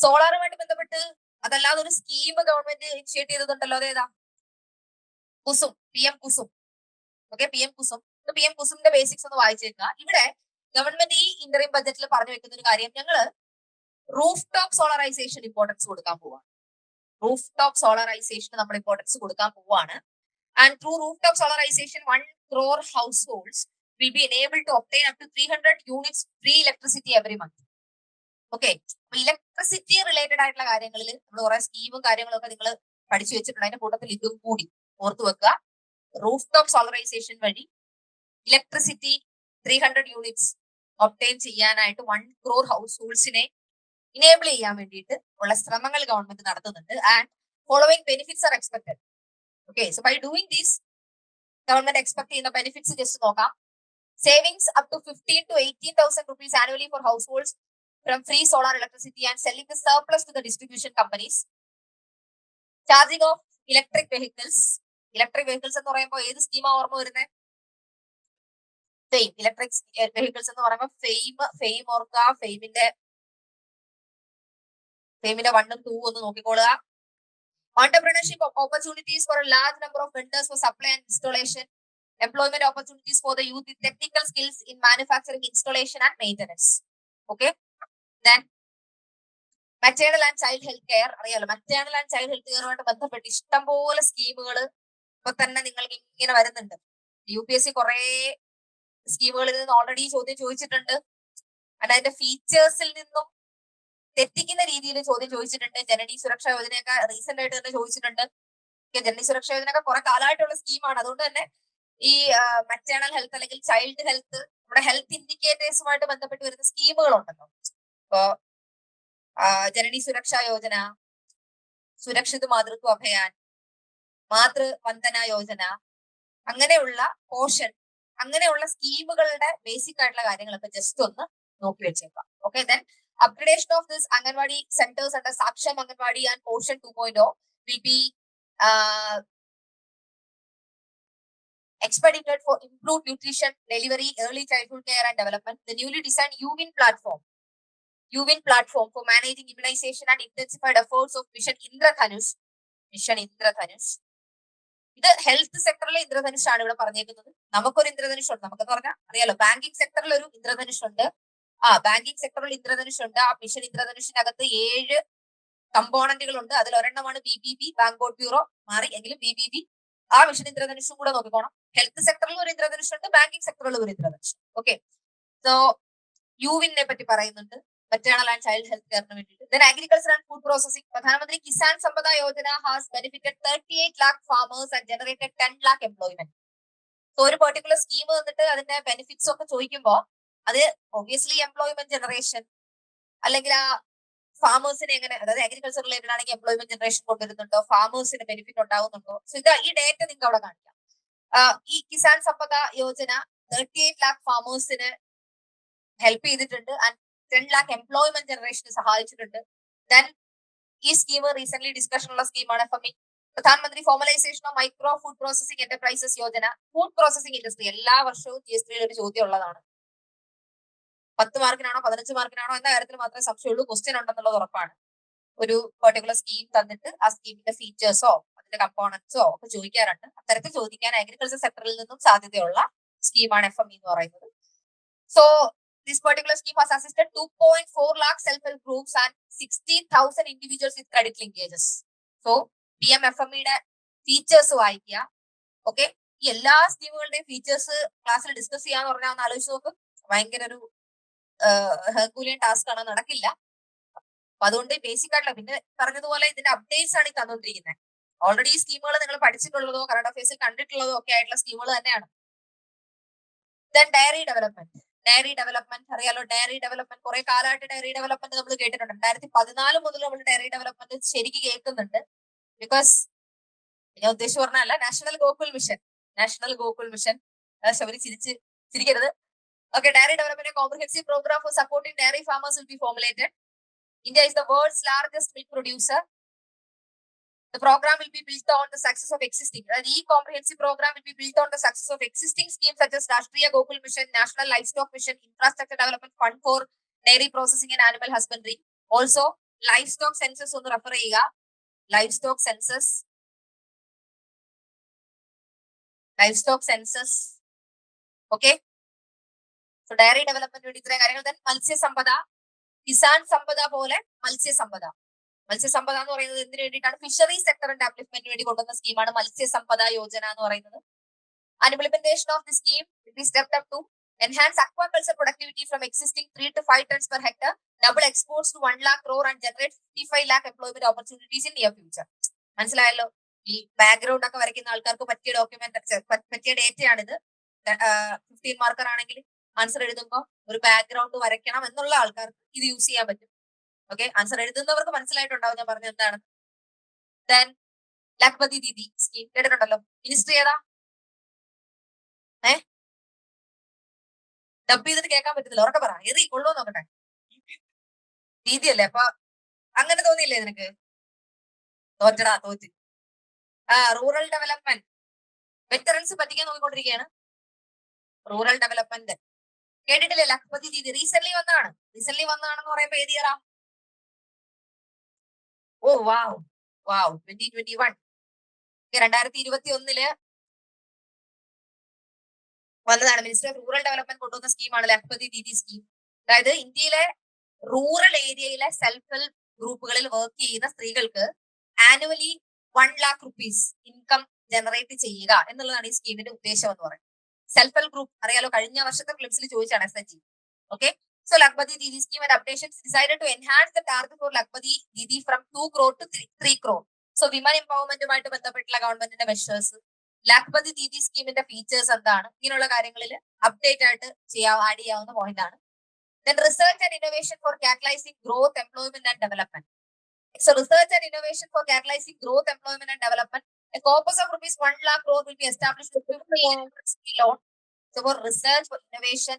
സോളാറുമായിട്ട് ബന്ധപ്പെട്ട് അതല്ലാതെ ഒരു സ്കീം ഗവൺമെന്റ് ഇനിഷ്യേറ്റ് ചെയ്തിട്ടുണ്ടല്ലോ, അതേതാ? Kusum, PM Kusum. Okay, PM Kusum. PM കുസുമിന്റെ ബേസിക്സ് ഒന്ന് വായിച്ചേക്കുക. ഇവിടെ ഗവൺമെന്റ് ഈ ഇന്ററിം ബജറ്റിൽ പറഞ്ഞു വെക്കുന്ന ഒരു കാര്യം, ഞങ്ങള് റൂഫ് ടോപ്പ് സോളറൈസേഷൻ ഇമ്പോർട്ടൻസ് കൊടുക്കാൻ പോവാണ്. റൂഫ് ടോപ്പ് സോളറൈസേഷൻ നമ്മൾ ഇമ്പോർട്ടൻസ് കൊടുക്കാൻ പോവാണ്. And through roof top solarisation 1 crore households will be enabled to obtain up to 300 units free electricity every month. Okay, അപ്പൊ ഇലക്ട്രിസിറ്റി റിലേറ്റഡ് ആയിട്ടുള്ള കാര്യങ്ങളിൽ നമ്മൾ കുറെ സ്കീമും കാര്യങ്ങളും ഒക്കെ നിങ്ങൾ പഠിച്ചു വെച്ചിട്ടുണ്ട്. അതിന്റെ കൂട്ടത്തിൽ ഇതും കൂടി ഓർത്തു വെക്കുക. റൂഫ് ടോപ്പ് സോളറൈസേഷൻ വഴി ഇലക്ട്രിസിറ്റി 300 യൂണിറ്റ്സ് ഒബ്റ്റെയിൻ ചെയ്യാനായിട്ട് 1 crore ഹൗസ് ഇനേബിൾ ചെയ്യാൻ വേണ്ടിയിട്ട് ഉള്ള ശ്രമങ്ങൾ ഗവൺമെന്റ് നടത്തുന്നുണ്ട്. And following benefits are expected. Okay, so by doing this government expect ചെയ്യുന്ന ബെനിഫിറ്റ്സ് ജസ്റ്റ് നോക്കാം. Savings up to 15,000 to 18,000 rupees annually for households from free solar electricity and selling the surplus to the distribution companies. Charging of electric vehicles. Electric vehicles എന്ന് പറയുമ്പോൾ ഏത് schema ഓർമ്മ വരുന്നത്? Fame. Electric vehicles എന്ന് പറയുമ്പോൾ fame ഓർക്കുക. ഫെയിമിന്റെ 1 ഉം 2 ഒന്ന് നോക്കിക്കോളുക. Entrepreneurship opportunities for a large number of vendors for supply and installation. Employment opportunities for the youth with technical skills in manufacturing, installation and maintenance. Okay, then maternal and child health care. അറിയാലോ, maternal and child health കെയറുമായിട്ട് ബന്ധപ്പെട്ട് ഇഷ്ടംപോലെ സ്കീമുകൾ ഇപ്പൊ തന്നെ നിങ്ങൾക്ക് ഇങ്ങനെ വരുന്നുണ്ട്. UPSC കുറെ സ്കീമുകളിൽ നിന്ന് ഓൾറെഡി ചോദ്യം ചോദിച്ചിട്ടുണ്ട്. അതിന്റെ ഫീച്ചേഴ്സിൽ നിന്നും തെറ്റിക്കുന്ന രീതിയിൽ ചോദ്യം ചോദിച്ചിട്ടുണ്ട്. ജനനി സുരക്ഷാ യോജനയൊക്കെ റീസെന്റ് ആയിട്ട് തന്നെ ചോദിച്ചിട്ടുണ്ട്. ജനനി സുരക്ഷാ യോജനയൊക്കെ കുറെ കാലമായിട്ടുള്ള സ്കീമാണ്. അതുകൊണ്ട് തന്നെ ഈ മറ്റേണൽ ഹെൽത്ത് അല്ലെങ്കിൽ ചൈൽഡ് ഹെൽത്ത്, നമ്മുടെ ഹെൽത്ത് ഇൻഡിക്കേറ്റേഴ്സുമായിട്ട് ബന്ധപ്പെട്ട് വരുന്ന സ്കീമുകളുണ്ടല്ലോ. ഇപ്പോ ജനനി സുരക്ഷാ യോജന, സുരക്ഷിത മാതൃത്വ അഭയാൻ, മാതൃവന്ദന യോജന, അങ്ങനെയുള്ള പോഷൻ, അങ്ങനെയുള്ള സ്കീമുകളുടെ ബേസിക് ആയിട്ടുള്ള കാര്യങ്ങളൊക്കെ ജസ്റ്റ് ഒന്ന് നോക്കി വെച്ചേക്കാം. Okay, then upgradation of this Anganwadi centers under Saksham Anganwadi and Portion 2.0 will be expedited for improved nutrition, delivery, early childhood care and development. The newly designed UWIN platform for managing immunization and intensified efforts of Mission Indradhanush. ഇത് health സെക്ടറിലെ Indradhanush ആണ് ഇവിടെ പറഞ്ഞേക്കുന്നത്. നമുക്കൊരു ഇന്ദ്രധനുഷ് ഉണ്ട്. നമുക്കെന്ന് പറഞ്ഞാൽ അറിയാലോ, banking സെക്ടറിൽ ഒരു ഇന്ദ്രധനുഷ് ഉണ്ട്. ബാങ്കിങ് സെക്ടറിൽ ഇന്ദ്രധനുഷ് ഉണ്ട്. ആ മിഷൻ ഇന്ദ്രധനുഷിനകത്ത് 7 കമ്പോണന്റുകൾ ഉണ്ട്. അതിൽ ഒരെണ്ണമാണ് BBB, ബാങ്കോട്ട് ബ്യൂറോ. മാറി എങ്കിലും BBB. ആ മിഷൻ ഇന്ദ്രധനുഷും കൂടെ നോക്കിക്കോണം. ഹെൽത്ത് സെക്ടറിൽ ഒരു ഇന്ദ്രധനുഷുണ്ട്, ബാങ്കിങ് സെക്ടറിൽ ഒരു ഇന്ദ്രധനുഷ്. ഓക്കെ, സോ യുവിനെ പറ്റി പറയുന്നുണ്ട്, മെറ്റേണൽ ആൻഡ് ചൈൽഡ് ഹെൽത്ത് കെയറിന് വേണ്ടിയിട്ട്. Then agriculture and food processing. Pradhanmantri Kisan Sampada Yojana has benefited 38 lakh farmers and generated 10 lakh employment. So ഒരു പെർട്ടിക്കുലർ സ്കീം വന്നിട്ട് അതിന്റെ ബെനിഫിറ്റ്സ് ഒക്കെ ചോദിക്കുമ്പോൾ അത് ഒബ്വിയസ്ലി എംപ്ലോയ്മെന്റ് ജനറേഷൻ അല്ലെങ്കിൽ ആ ഫാമേഴ്സിന് എങ്ങനെ, അതായത് അഗ്രികൾച്ചർ റിലേറ്റഡ് ആണെങ്കിൽ എംപ്ലോയ്മെന്റ് ജനറേഷൻ കൊണ്ടുവരുന്നുണ്ടോ, ഫാമേഴ്സിന് ബെനിഫിറ്റ് ഉണ്ടാവുന്നുണ്ടോ. സോ ഇത് ഈ ഡേറ്റ നിങ്ങൾക്ക് അവിടെ കാണിക്കാം. ഈ കിസാൻ സമ്പദ യോജന 38 lakh ഫാമേഴ്സിന് ഹെൽപ്പ് ചെയ്തിട്ടുണ്ട് ആൻഡ് 10 lakh എംപ്ലോയ്മെന്റ് ജനറേഷന് സഹായിച്ചിട്ടുണ്ട്. ദെൻ ഈ സ്കീം റീസെന്റ് ഡിസ്കഷൻ ഉള്ള സ്കീമാണ് FME. പ്രധാനമന്ത്രി formalisation of micro food processing enterprises Yojana. Food processing industry എല്ലാ വർഷവും GS3 ഒരു ചോദ്യം ഉള്ളതാണ്. 10 മാർക്കിനാണോ 15 മാർക്കിനാണോ എന്ന കാര്യത്തിൽ മാത്രമേ സംശയമുള്ളൂ. ക്വസ്റ്റ്യൻ ഉണ്ടെന്നുള്ളത് ഉറപ്പാണ്. ഒരു പെർട്ടിക്കുലർ സ്കീം തന്നിട്ട് ആ സ്കീമിന്റെ ഫീച്ചേഴ്സോ അതിന്റെ കമ്പോണൻസോ ഒക്കെ ചോദിക്കാറുണ്ട്. അത്തരത്തിൽ ചോദിക്കാൻ അഗ്രികൾച്ചർ സെക്ടറിൽ നിന്നും സാധ്യതയുള്ള സ്കീമാണ് FME എന്ന് പറയുന്നത്. So this particular scheme has assisted 2.4 lakh self-help groups and 60,000 individuals with credit linkages. So PMFME യുടെ ഫീച്ചേഴ്സ് വായിക്കുക. ഓക്കെ, ഈ എല്ലാ സ്കീമുകളുടെയും ഫീച്ചേഴ്സ് ക്ലാസ്സിൽ ഡിസ്കസ് ചെയ്യാന്ന് പറഞ്ഞാൽ ഒന്ന് ആലോചിച്ച് നോക്കും. ഭയങ്കര ഒരു ഹെർക്കുലിയൻ ടാസ്ക് ആണ്, നടക്കില്ല. അപ്പൊ അതുകൊണ്ട് ബേസിക് ആയിട്ടുള്ള, പിന്നെ പറഞ്ഞതുപോലെ ഇതിന്റെ അപ്ഡേറ്റ്സ് ആണ് ഈ തന്നുകൊണ്ടിരിക്കുന്നത്. ഓൾറെഡി ഈ സ്കീമുകൾ നിങ്ങൾ പഠിച്ചിട്ടുള്ളതോ കറണ്ട് അഫയേഴ്സിൽ കണ്ടിട്ടുള്ളതോ ഒക്കെ ആയിട്ടുള്ള സ്കീമുകൾ തന്നെയാണ്. Then dairy development. Dairy development അറിയാലോ. ഡയറി ഡെവലപ്മെന്റ് കുറെ കാലമായിട്ട് ഡയറി ഡെവലപ്മെന്റ് നമ്മൾ കേട്ടിട്ടുണ്ട്. 2014 മുതൽ നമ്മൾ ഡയറി ഡെവലപ്മെന്റ് ശരിക്കും കേൾക്കുന്നുണ്ട്. ബിക്കോസ് ഞാൻ ഉദ്ദേശിച്ച് പറഞ്ഞല്ല, national Gokul mission. National Gokul mission Shabari ചിരിക്കരുത്. Okay, dairy development, a comprehensive program for supporting dairy farmers will be formulated. India is the world's largest milk producer. The program will be built on the success of existing. The comprehensive program will be built on the success of existing schemes such as Rashtriya Gokul Mission, National Livestock Mission, Infrastructure Development Fund for Dairy Processing and Animal Husbandry. Also, livestock census on the refer ചെയ്യുക. Livestock census. Livestock census. Okay. So dairy development വേണ്ടി ഇത്രയും കാര്യങ്ങൾ. Then മത്സ്യ സമ്പദ, കിസാൻ സമ്പദ പോലെ മത്സ്യ സമ്പദ. മത്സ്യ സമ്പദ എന്ന് പറയുന്നത് എന്തിനു വേണ്ടിയിട്ടാണ്? ഫിഷറി സെക്ടറിന്റെ ഡെവലപ്മെന്റിന് വേണ്ടി കൊണ്ടുവന്ന സ്കീമാണ് മത്സ്യ സമ്പദ യോജന എന്ന് പറയുന്നത്. And implementation of the scheme will be stepped up to enhance aquaculture productivity from existing 3 to 5 tons per hectare, double exports to 1 lakh crore and generate 55 lakh employment opportunities in near future. മനസ്സിലായല്ലോ? ഈ background ഒക്കെ വരയ്ക്കുന്ന ആൾക്കാർക്ക് പറ്റിയ പറ്റിയ ഡേറ്റയാണിത്. 15 marker ആണെങ്കിൽ answer എഴുതുമ്പോൾ ഒരു ബാക്ക്ഗ്രൗണ്ട് വരയ്ക്കണം എന്നുള്ള ആൾക്കാർക്ക് ഇത് യൂസ് ചെയ്യാൻ പറ്റും. ഓക്കെ, ആൻസർ എഴുതുന്നവർക്ക് മനസ്സിലായിട്ടുണ്ടാവും ഞാൻ പറഞ്ഞത് എന്താണ്. ദെൻ ലഖ്പതി ദീദി സ്കീം കേട്ടിട്ടുണ്ടല്ലോ. മിനിസ്ട്രി ഏതാ? ഡബ് ചെയ്തിട്ട് കേൾക്കാൻ പറ്റുന്നില്ല, ഉറക്കെ പറ. എറി കൊള്ളോ നോക്കട്ടെ. ദീദി അല്ലേ? അപ്പൊ അങ്ങനെ തോന്നിയില്ലേ നിനക്ക്? തോറ്റടാ, തോറ്റ്. റൂറൽ ഡെവലപ്മെന്റ്, വെറ്ററൻസ് പറ്റിക്കാൻ നോക്കിക്കൊണ്ടിരിക്കുകയാണ്. റൂറൽ ഡെവലപ്മെന്റ് കേട്ടിട്ടില്ലേ? ലഖ്പതി ദീദി റീസെന്റ് വന്നതാണെന്ന് പറയുമ്പോ ഏത് ഇയറാ? ഓ വാവ് വാവ് 2021. 2021 വന്നതാണ്. മിനിസ്റ്റർ ഓഫ് റൂറൽ ഡെവലപ്മെന്റ് കൊണ്ടുവന്ന സ്കീമാണ് ലഖ്പതി ദീദി സ്കീം. അതായത് ഇന്ത്യയിലെ റൂറൽ ഏരിയയിലെ സെൽഫ് ഹെൽപ്പ് ഗ്രൂപ്പുകളിൽ വർക്ക് ചെയ്യുന്ന സ്ത്രീകൾക്ക് annually 1 lakh rupees income generate ചെയ്യുക എന്നുള്ളതാണ് ഈ സ്കീമിന്റെ ഉദ്ദേശം എന്ന് പറയുന്നത്. സെൽഫ് ഹെൽപ്പ് ഗ്രൂപ്പ് അറിയാലോ, കഴിഞ്ഞ വർഷത്തെ ക്ലിപ്സിൽ ചോദിച്ചാണ് SHG. Okay, so Lakhpati Didi scheme and updations decided to enhance the target for Lakhpati Didi from 2 crore to 3 crore. So women empowerment ബന്ധപ്പെട്ടുള്ള ഗവൺമെന്റിന്റെ മെഷേഴ്സ്, Lakhpati Didi സ്കീമിന്റെ ഫീച്ചേഴ്സ് എന്താണ്, ഇങ്ങനെയുള്ള കാര്യങ്ങളിൽ അപ്ഡേറ്റ് ആയിട്ട് ആഡ് ചെയ്യാവുന്ന പോയിന്റ് ആണ്. Then research and innovation for catalyzing growth, employment and development. So research and innovation for catalyzing growth, employment and development. A corpus of rupees 1 lakh crore will be established to 50 loan. So for research, for innovation,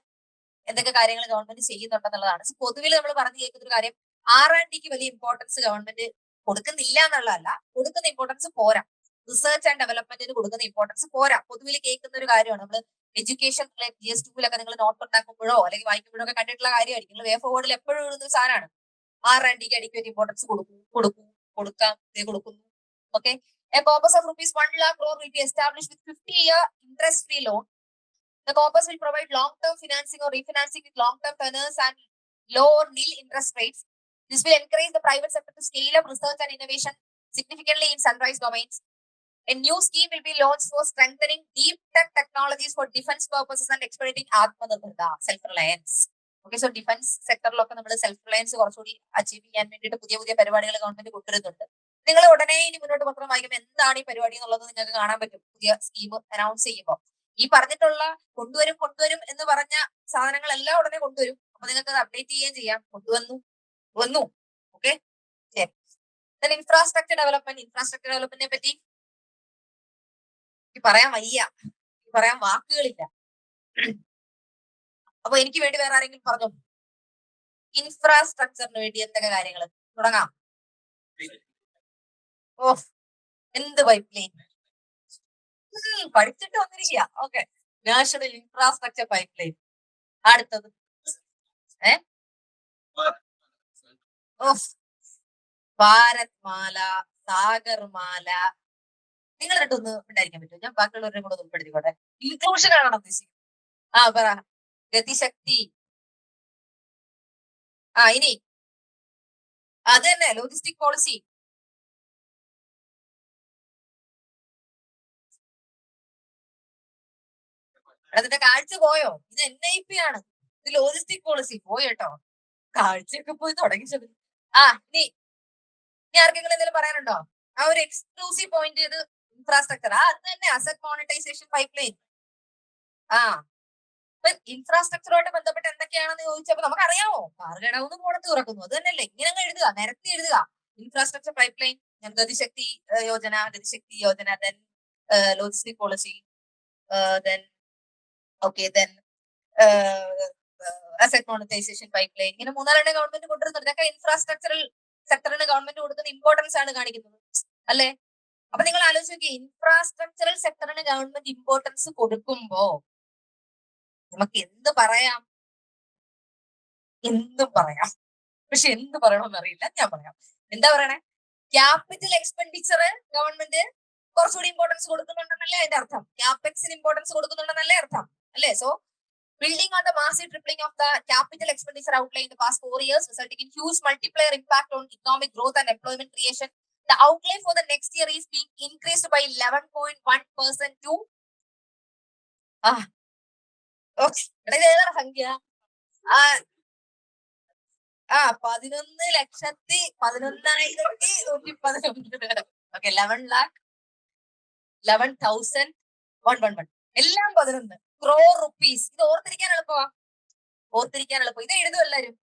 എന്തൊക്കെ കാര്യങ്ങൾ government ചെയ്യുന്നുണ്ടെന്നുള്ളതാണ്. പൊതുവിൽ നമ്മൾ പറഞ്ഞു കേൾക്കുന്ന ഒരു കാര്യം, R&Dക്ക് വലിയ importance government കൊടുക്കുന്നില്ല എന്നുള്ളതല്ല, കൊടുക്കുന്ന ഇമ്പോർട്ടൻസ് പോരാ. റിസർച്ച് ആൻഡ് ഡെവലപ്മെന്റിന് കൊടുക്കുന്ന ഇമ്പോർട്ടൻസ് പോരാ. പൊതുവിൽ കേൾക്കുന്ന ഒരു കാര്യമാണ്. നമ്മൾ എഡ്യൂക്കേഷൻ GS2 നിങ്ങൾ നോട്ട് ഉണ്ടാക്കുമ്പോഴോ അല്ലെങ്കിൽ വായിക്കുമ്പോഴോ ഒക്കെ കണ്ടിട്ടുള്ള കാര്യമായിരിക്കും. നിങ്ങൾ വേ ഫോർവേഡിൽ എപ്പോഴും എഴുതുന്ന ഒരു സാധനമാണ്. R&Dക്ക് അഡിക്വേറ്റ് ഇമ്പോർട്ടൻസ് കൊടുക്കുന്നു. Okay, a corpus of rupees 1 lakh crore will be established with 50-year interest-free loan. The corpus will provide long-term financing or refinancing with long-term tenors and low or nil interest rates. This will encourage the private sector to scale up research and innovation significantly in sunrise domains. A new scheme will be launched for strengthening deep tech technologies for defense purposes and expediting Atmanirbharta, self-reliance. Okay, so defense സെക്ടറിലൊക്കെ നമ്മൾ self Reliance കുറച്ചുകൂടി achieve ചെയ്യാൻ വേണ്ടിയിട്ട് പുതിയ പുതിയ പരിപാടികൾ government കൊണ്ടുവരുന്നുണ്ട്. നിങ്ങൾ ഉടനെ ഇനി മുന്നോട്ട് പത്രം വായിക്കുമ്പോൾ എന്താണ് ഈ പരിപാടി എന്നുള്ളത് നിങ്ങൾക്ക് കാണാൻ പറ്റും പുതിയ സ്കീം അനൗൺസ് ചെയ്യുമ്പോൾ. ഈ പറഞ്ഞിട്ടുള്ള കൊണ്ടുവരും എന്ന് പറഞ്ഞ സാധനങ്ങളെല്ലാം ഉടനെ കൊണ്ടുവരും. അപ്പൊ നിങ്ങൾക്ക് അത് അപ്ഡേറ്റ് ചെയ്യുകയും ചെയ്യാം. വന്നു. ഓക്കെ, ഇൻഫ്രാസ്ട്രക്ചർ ഡെവലപ്മെന്റിനെ പറ്റി പറയാൻ വയ്യ, പറയാൻ വാക്കുകളില്ല. അപ്പൊ എനിക്ക് വേണ്ടി വേറെ ആരെങ്കിലും പറഞ്ഞോ? ഇൻഫ്രാസ്ട്രക്ചറിന് വേണ്ടി എന്തൊക്കെ കാര്യങ്ങൾ തുടങ്ങാം? ഓ, എന്ത് പൈപ്പ് ലൈൻ പഠിച്ചിട്ട് വന്നിരിക്കുക. Okay, national infrastructure pipe line. അടുത്തത് ഭാരത് മാല, സാഗർമാല. നിങ്ങൾ രണ്ടൊന്ന് ഉണ്ടായിരിക്കാൻ പറ്റും. ഞാൻ ബാക്കിയുള്ളവരുടെ കൂടെ ഉൾപ്പെടുത്തിക്കോട്ടെ. ഇൻക്ലൂഷൻ ആണോ ഉദ്ദേശിക്കുന്നത്? പറ. ഗതിശക്തി. ഇനി അത് തന്നെ ലോജിസ്റ്റിക് പോളിസി. അതിന്റെ കാഴ്ച പോയോ? ഇത് NIP ആണ്, ഇത് ലോജിസ്റ്റിക് പോളിസി. പോയി കേട്ടോ, കാഴ്ചയൊക്കെ പോയി തുടങ്ങിച്ചത്. ഇനി ആർക്കെങ്കിലും എന്തെങ്കിലും പറയാനുണ്ടോ? ആ ഒരു എക്സ്ക്ലൂസീവ് പോയിന്റ് ചെയ്ത് ഇൻഫ്രാസ്ട്രക്ചർ. അത് തന്നെ അസറ്റ് മോണിറ്റൈസേഷൻ പൈപ്പ് ലൈൻ. ഇൻഫ്രാസ്ട്രക്ചറുമായിട്ട് ബന്ധപ്പെട്ട് എന്തൊക്കെയാണെന്ന് ചോദിച്ചപ്പോ നമുക്കറിയാമോ? കാർഗടവുന്ന് പോണത്ത് തുറക്കുന്നു. അത് തന്നെയല്ലേ, ഇങ്ങനെ എഴുതുക, നിരത്തി എഴുതുക. Infrastructure pipeline, Gati Shakti Yojana, then logistic policy, then asset monetisation pipeline. ഇങ്ങനെ 3-4 ഗവൺമെന്റ് കൊണ്ടുവരുന്നുണ്ട്. ഇതൊക്കെ ഇൻഫ്രാസ്ട്രക്ചറൽ സെക്ടറിന് ഗവൺമെന്റ് കൊടുക്കുന്ന ഇമ്പോർട്ടൻസ് ആണ് കാണിക്കുന്നത്, അല്ലേ? അപ്പൊ നിങ്ങൾ ആലോചിച്ച് നോക്കിയേ, ഇൻഫ്രാസ്ട്രക്ചറൽ സെക്ടറിന് ഗവൺമെന്റ് ഇമ്പോർട്ടൻസ് കൊടുക്കുമ്പോ നമുക്ക് എന്തും പറയാം. പക്ഷെ എന്ത് പറയണമെന്ന് അറിയില്ല. ഞാൻ പറയാം. എന്താ പറയണേ? ക്യാപിറ്റൽ എക്സ്പെൻഡിച്ചർ ഗവൺമെന്റ് കുറച്ചുകൂടി ഇമ്പോർട്ടൻസ് കൊടുക്കുന്നുണ്ടെന്നല്ലേ അതിന്റെ അർത്ഥം. ക്യാപെക്സിന് ഇമ്പോർട്ടൻസ് കൊടുക്കുന്നുണ്ടെന്നല്ലേ അർത്ഥം, അല്ലേ? So building on the massive tripling of the capital expenditure outlay in the past 4 years, resulting in huge multiplier impact on economic growth and employment creation, the outlay for the next year is being increased by 11.1% to സംഖ്യ 11,11,111. Okay, 11,11,111 എല്ലാം 11 crore rupees. ഇത് ഓർത്തിരിക്കാൻ എളുപ്പമാ, ഇത് എഴുതും എല്ലാരും.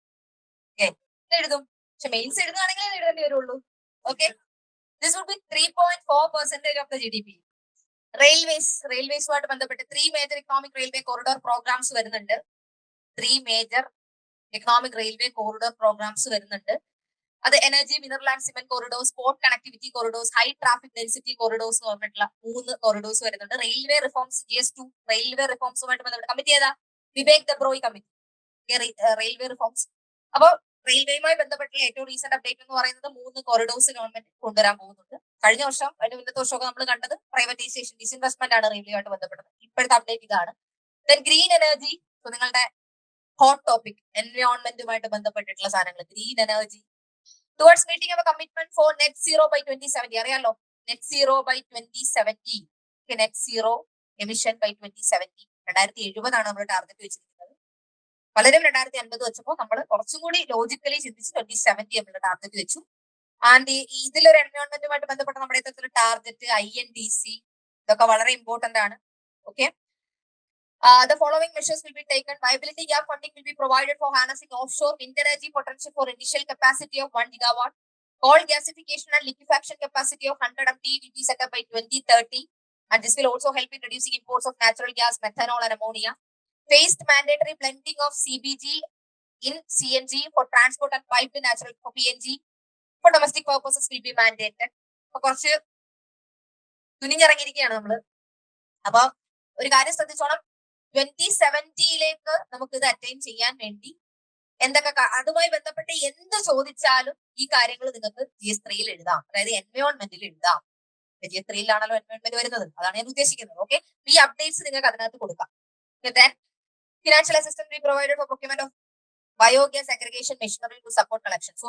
ഇത് എഴുതും, പക്ഷെ മെയിൻസ് എഴുതുകയാണെങ്കിൽ എഴുതേണ്ടി വരുള്ളൂ. Okay, this would be 3.4% of the GDP. റെയിൽവേസുമായിട്ട് ബന്ധപ്പെട്ട് 3 major economic railway corridor programmes വരുന്നുണ്ട്. 3 major economic railway corridor programmes വരുന്നുണ്ട്. അത് energy, mineral and cement corridors, port connectivity corridors, high traffic density corridors എന്ന് പറഞ്ഞിട്ടുള്ള 3 കോറിഡോർസ് വരുന്നുണ്ട്. റെയിൽവേ റിഫോംസ്, GS2 റെയിൽവേ റിഫോംസുമായിട്ട് ബന്ധപ്പെട്ട് committee ഏതാ? Vivek Debroy committee, railway reforms. അപ്പൊ റെയിൽവേയുമായി ബന്ധപ്പെട്ടുള്ള ഏറ്റവും റീസെന്റ് അപ്ഡേറ്റ് എന്ന് പറയുന്നത് 3 കോറിഡോർസ് ഗവൺമെന്റ് കൊണ്ടുവരാൻ പോകുന്നുണ്ട്. കഴിഞ്ഞ വർഷം, അതിന്റെ മുന്നത്തെ വർഷമൊക്കെ നമ്മൾ കണ്ടത് പ്രൈവറ്റൈസേഷൻ, ഡിസ്ഇൻവെസ്റ്റ്മെന്റ് ആണ് റെയിൽവേയുമായിട്ട് ബന്ധപ്പെട്ടത്. ഇപ്പോഴത്തെ അപ്ഡേറ്റ് ഇതാണ്. ദെൻ ഗ്രീൻ എനർജി, നിങ്ങളുടെ ഹോട്ട് ടോപ്പിക്, എൻവയോൺമെന്റുമായിട്ട് ബന്ധപ്പെട്ടിട്ടുള്ള സാധനങ്ങൾ. Green energy towards meeting our commitment for net zero by 2070. അറിയാലോ, net zero by 2070. net zero emission by 2070. 2070 ആണ് നമ്മൾ ടാർഗറ്റ് വെച്ചിരിക്കുന്നത്. പലരും 2050 വെച്ചപ്പോൾ നമ്മൾ കുറച്ചും കൂടി ലോജിക്കലി ചിന്തിച്ച് 2070 നമ്മൾ ടാർഗറ്റ് വെച്ചു. ആൻഡ് ഇതിലൊരു എൻവയോൺമെന്റുമായിട്ട് ബന്ധപ്പെട്ട നമ്മുടെ ഇത്തരത്തിലുള്ള ടാർഗറ്റ്, INDC, ഇതൊക്കെ വളരെ ഇമ്പോർട്ടന്റ് ആണ്. Okay, the following measures will be taken. Viability gap funding will be provided for harnessing offshore wind energy potential for initial capacity of 1 gigawatt. Coal gasification and liquefaction capacity of 100 MT will be set up by 2030. And this will also help in reducing imports of natural gas, methanol and ammonia. Phased mandatory blending of CBG in CNG for transport and piped natural for PNG for domestic purposes will be mandated. അപ്പൊ കുറച്ച് തുനിഞ്ഞിറങ്ങിയിരിക്കുകയാണ് നമ്മള്. അപ്പൊ ഒരു കാര്യം ശ്രദ്ധിച്ചോണം, 2070 നമുക്ക് ഇത് attain ചെയ്യാൻ വേണ്ടി എന്തൊക്കെ അതുമായി ബന്ധപ്പെട്ട് എന്ത് ചോദിച്ചാലും ഈ കാര്യങ്ങൾ നിങ്ങൾക്ക് GS3 എഴുതാം, അതായത് എൻവയോൺമെന്റിൽ എഴുതാം. GS3 എൻവയോൺമെന്റ് വരുന്നത്, അതാണ് ഞാൻ ഉദ്ദേശിക്കുന്നത്. ഓക്കെ, ഈ അപ്ഡേറ്റ്സ് നിങ്ങൾക്ക് അതിനകത്ത് കൊടുക്കാം. Financial assistance be provided for procurement of biogas aggregation machinery to support collection. So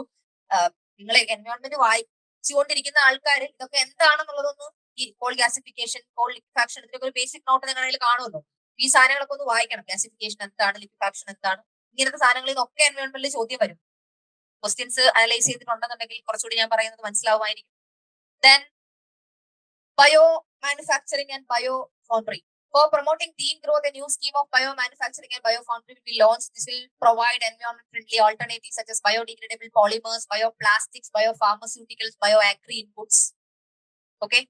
നിങ്ങൾ എൻവയോൺമെന്റ് വായിച്ചുകൊണ്ടിരിക്കുന്ന ആൾക്കാർ ഇതൊക്കെ എന്താണെന്നുള്ളതൊന്ന് ഈ കോൾ ഗ്യാസിഫിക്കേഷൻ, കോൾ ലിക്വിഫാക്ഷൻ, ഇതിന്റെ ഒരു ബേസിക് നോട്ട് നിങ്ങളുടെ കയ്യിൽ കാണുമല്ലോ. ഈ സാധനങ്ങളൊക്കെ ഒന്ന് വായിക്കണം. ഗ്യാസിഫിക്കേഷൻ എന്താണ്, ലിക്വിഫാക്ഷൻ എന്താണ്, ഇങ്ങനത്തെ സാധനങ്ങളിൽ നിന്നൊക്കെ എൻവയോൺമെന്റിൽ ചോദ്യം വരും. ക്വസ്റ്റ്യൻസ് അനലൈസ് ചെയ്തിട്ടുണ്ടെന്നുണ്ടെങ്കിൽ കുറച്ചുകൂടി ഞാൻ പറയുന്നത് മനസ്സിലാവുമായിരിക്കും. Then bio manufacturing and bio foundry. For promoting teen growth, a new scheme of biomanufacturing and biofoundry will be launched. This will provide environment-friendly alternatives such as biodegradable polymers, bioplastics, biopharmaceuticals, bioagri inputs. Okay,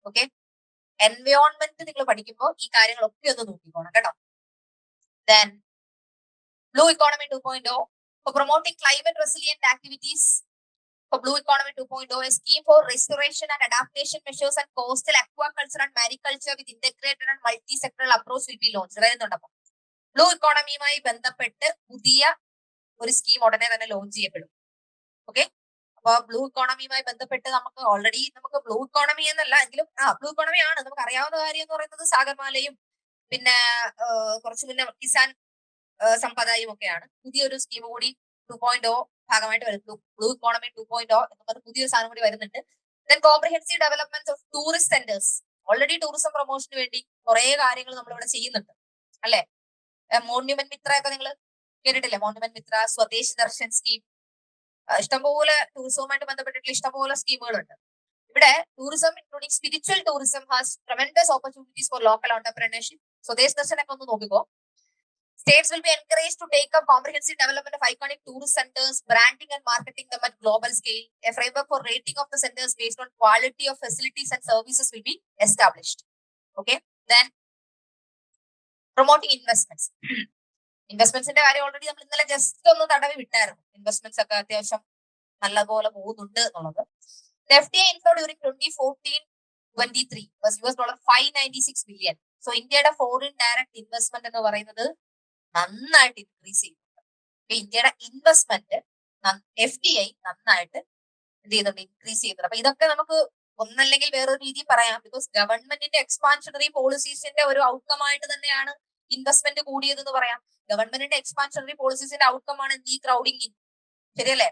okay. Environment നിങ്ങൾ പഠിക്കുമ്പോൾ ഈ കാര്യങ്ങളൊക്കെ ഒന്ന് നോക്കിക്കോണം കേട്ടോ. Then Blue Economy 2.0 for promoting climate resilient activities. For Blue Economy 2.0, a scheme for restoration and adaptation measures and coastal aquaculture and mariculture with integrated and multi-sectoral approach will be launched. വരുന്നുണ്ടപ്പോൾ blue ഇക്കോണമിയുമായി ബന്ധപ്പെട്ട് പുതിയ ഒരു scheme ഉടനെ തന്നെ launch ചെയ്യപ്പെടും. Okay, അപ്പൊ blue ഇക്കോണമിയുമായി ബന്ധപ്പെട്ട് നമുക്ക് ബ്ലൂ ഇക്കോണമി എന്നല്ല എങ്കിലും ബ്ലൂ ഇക്കോണമി ആണ് നമുക്ക് അറിയാവുന്ന കാര്യം എന്ന് പറയുന്നത് സാഗർമാലയും പിന്നെ കുറച്ചു മുന്നേ കിസാൻ സമ്പദായും ഒക്കെയാണ്. പുതിയൊരു സ്കീം കൂടി 2.0 ഭാഗമായിട്ട് വരുന്നു. ബ്ലൂ ഇക്കോണമി 2.0 എന്ന് പറഞ്ഞ പുതിയൊരു സാധനം കൂടി വരുന്നുണ്ട്. Then comprehensive development of tourist centres. Already tourism പ്രൊമോഷന് വേണ്ടി കുറെ കാര്യങ്ങൾ നമ്മളിവിടെ ചെയ്യുന്നുണ്ട് അല്ലെ. മോണ്യുമെന്റ് മിത്ര ഒക്കെ നിങ്ങൾ കേട്ടിട്ടില്ലേ? മോണ്യുമെന്റ് മിത്ര, സ്വദേശ് ദർശൻ സ്കീം, ഇഷ്ടംപോലെ ടൂറിസവുമായിട്ട് ബന്ധപ്പെട്ടിട്ടുള്ള ഇഷ്ടംപോലെ സ്കീമുകളുണ്ട്. ഇവിടെ tourism including spiritual tourism has tremendous opportunities for local entrepreneurship. Swadesh Darshan ഒക്കെ ഒന്ന് നോക്കിക്കോ. States will be encouraged to take up comprehensive development of iconic tourist centers, branding and marketing them at global scale. A framework for rating of the centers based on quality of facilities and services will be established. Okay. Then promoting investments. Investments ന്റെ കാര്യം already നമ്മൾ ഇന്നലെ just ഒന്ന് തടവി വിട്ടായിരുന്നു. Investments ഒക്കെ അത്യാവശ്യം നല്ലപോലെ പോകുന്നുണ്ട് എന്നുള്ളത്. The FDI inflow during 2014-23 was $596 billion. So ഇന്ത്യയുടെ ഫോറിൻ ഡയറക്ട് ഇൻവെസ്റ്റ്മെന്റ് എന്ന് പറയുന്നത് നന്നായിട്ട് ഇൻക്രീസ് ചെയ്യുന്നുണ്ട്. ഇന്ത്യയുടെ ഇൻവെസ്റ്റ്മെന്റ് FDI നന്നായിട്ട് എന്ത് ചെയ്യുന്നുണ്ട്, ഇൻക്രീസ് ചെയ്യുന്നുണ്ട്. അപ്പൊ ഇതൊക്കെ നമുക്ക് ഒന്നല്ലെങ്കിൽ വേറൊരു രീതി പറയാം. ബിക്കോസ് ഗവൺമെന്റിന്റെ എക്സ്പാൻഷണറി പോളിസീസിന്റെ ഒരു ഔട്ട്കം ആയിട്ട് തന്നെയാണ് ഇൻവെസ്റ്റ്മെന്റ് കൂടിയതെന്ന് പറയാം. ഗവൺമെന്റിന്റെ എക്സ്പാൻഷണറി പോളിസീസിന്റെ ഔട്ട്കം ആണ് ഈ ക്രൗഡിങ് ഇൻ, ശരിയല്ലേ?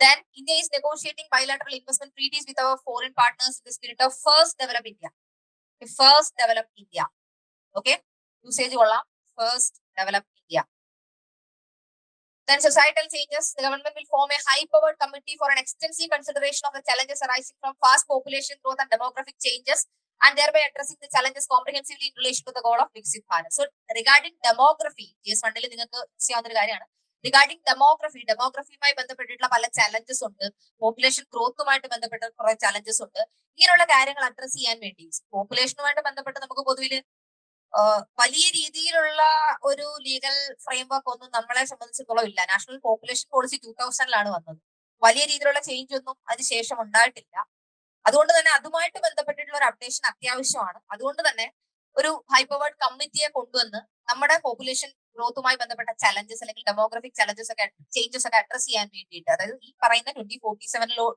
Then India is negotiating bilateral investment treaties with our foreign partners in the spirit of first develop India. First develop India. Okay, usage കൊള്ളാം. First develop India. Then societal changes. The government will form a high-powered committee for an extensive consideration of the challenges arising from fast population growth and demographic changes, and thereby addressing the challenges comprehensively in relation to the goal of Viksit Bharat. So, regarding demography, GS1 നിങ്ങൾക്ക് ചെയ്യാവുന്ന ഒരു കാര്യമാണ്. Regarding ഡെമോഗ്രഫിയുമായി ബന്ധപ്പെട്ടിട്ടുള്ള പല challenges ഉണ്ട്. Population ഗ്രോത്തുമായിട്ട് ബന്ധപ്പെട്ട കുറെ challenges ഉണ്ട്. ഇങ്ങനെയുള്ള കാര്യങ്ങൾ അഡ്രസ് ചെയ്യാൻ വേണ്ടി പോപ്പുലേഷനുമായിട്ട് ബന്ധപ്പെട്ട് നമുക്ക് പൊതുവിൽ വലിയ രീതിയിലുള്ള ഒരു ലീഗൽ ഫ്രെയിംവർക്ക് ഒന്നും നമ്മളെ സംബന്ധിച്ചിടത്തോളം ഇല്ല. നാഷണൽ പോപ്പുലേഷൻ പോളിസി 2000 വന്നത്. വലിയ രീതിയിലുള്ള ചേഞ്ച് ഒന്നും അതിനുശേഷം ഉണ്ടായിട്ടില്ല. അതുകൊണ്ട് തന്നെ അതുമായിട്ട് ബന്ധപ്പെട്ടിട്ടുള്ള ഒരു അപ്ഡേഷൻ അത്യാവശ്യമാണ്. അതുകൊണ്ട് തന്നെ ഒരു ഹൈ പവേർഡ് കമ്മിറ്റിയെ കൊണ്ടുവന്ന് നമ്മുടെ പോപ്പുലേഷൻ ഗ്രോത്തുമായി ബന്ധപ്പെട്ട ചലഞ്ചസ് അല്ലെങ്കിൽ ഡെമോഗ്രഫിക് ചലഞ്ചസ് ഒക്കെ ചേഞ്ചസ് ഒക്കെ അഡ്രസ് ചെയ്യാൻ വേണ്ടിയിട്ട്, അതായത് ഈ പറയുന്ന 2047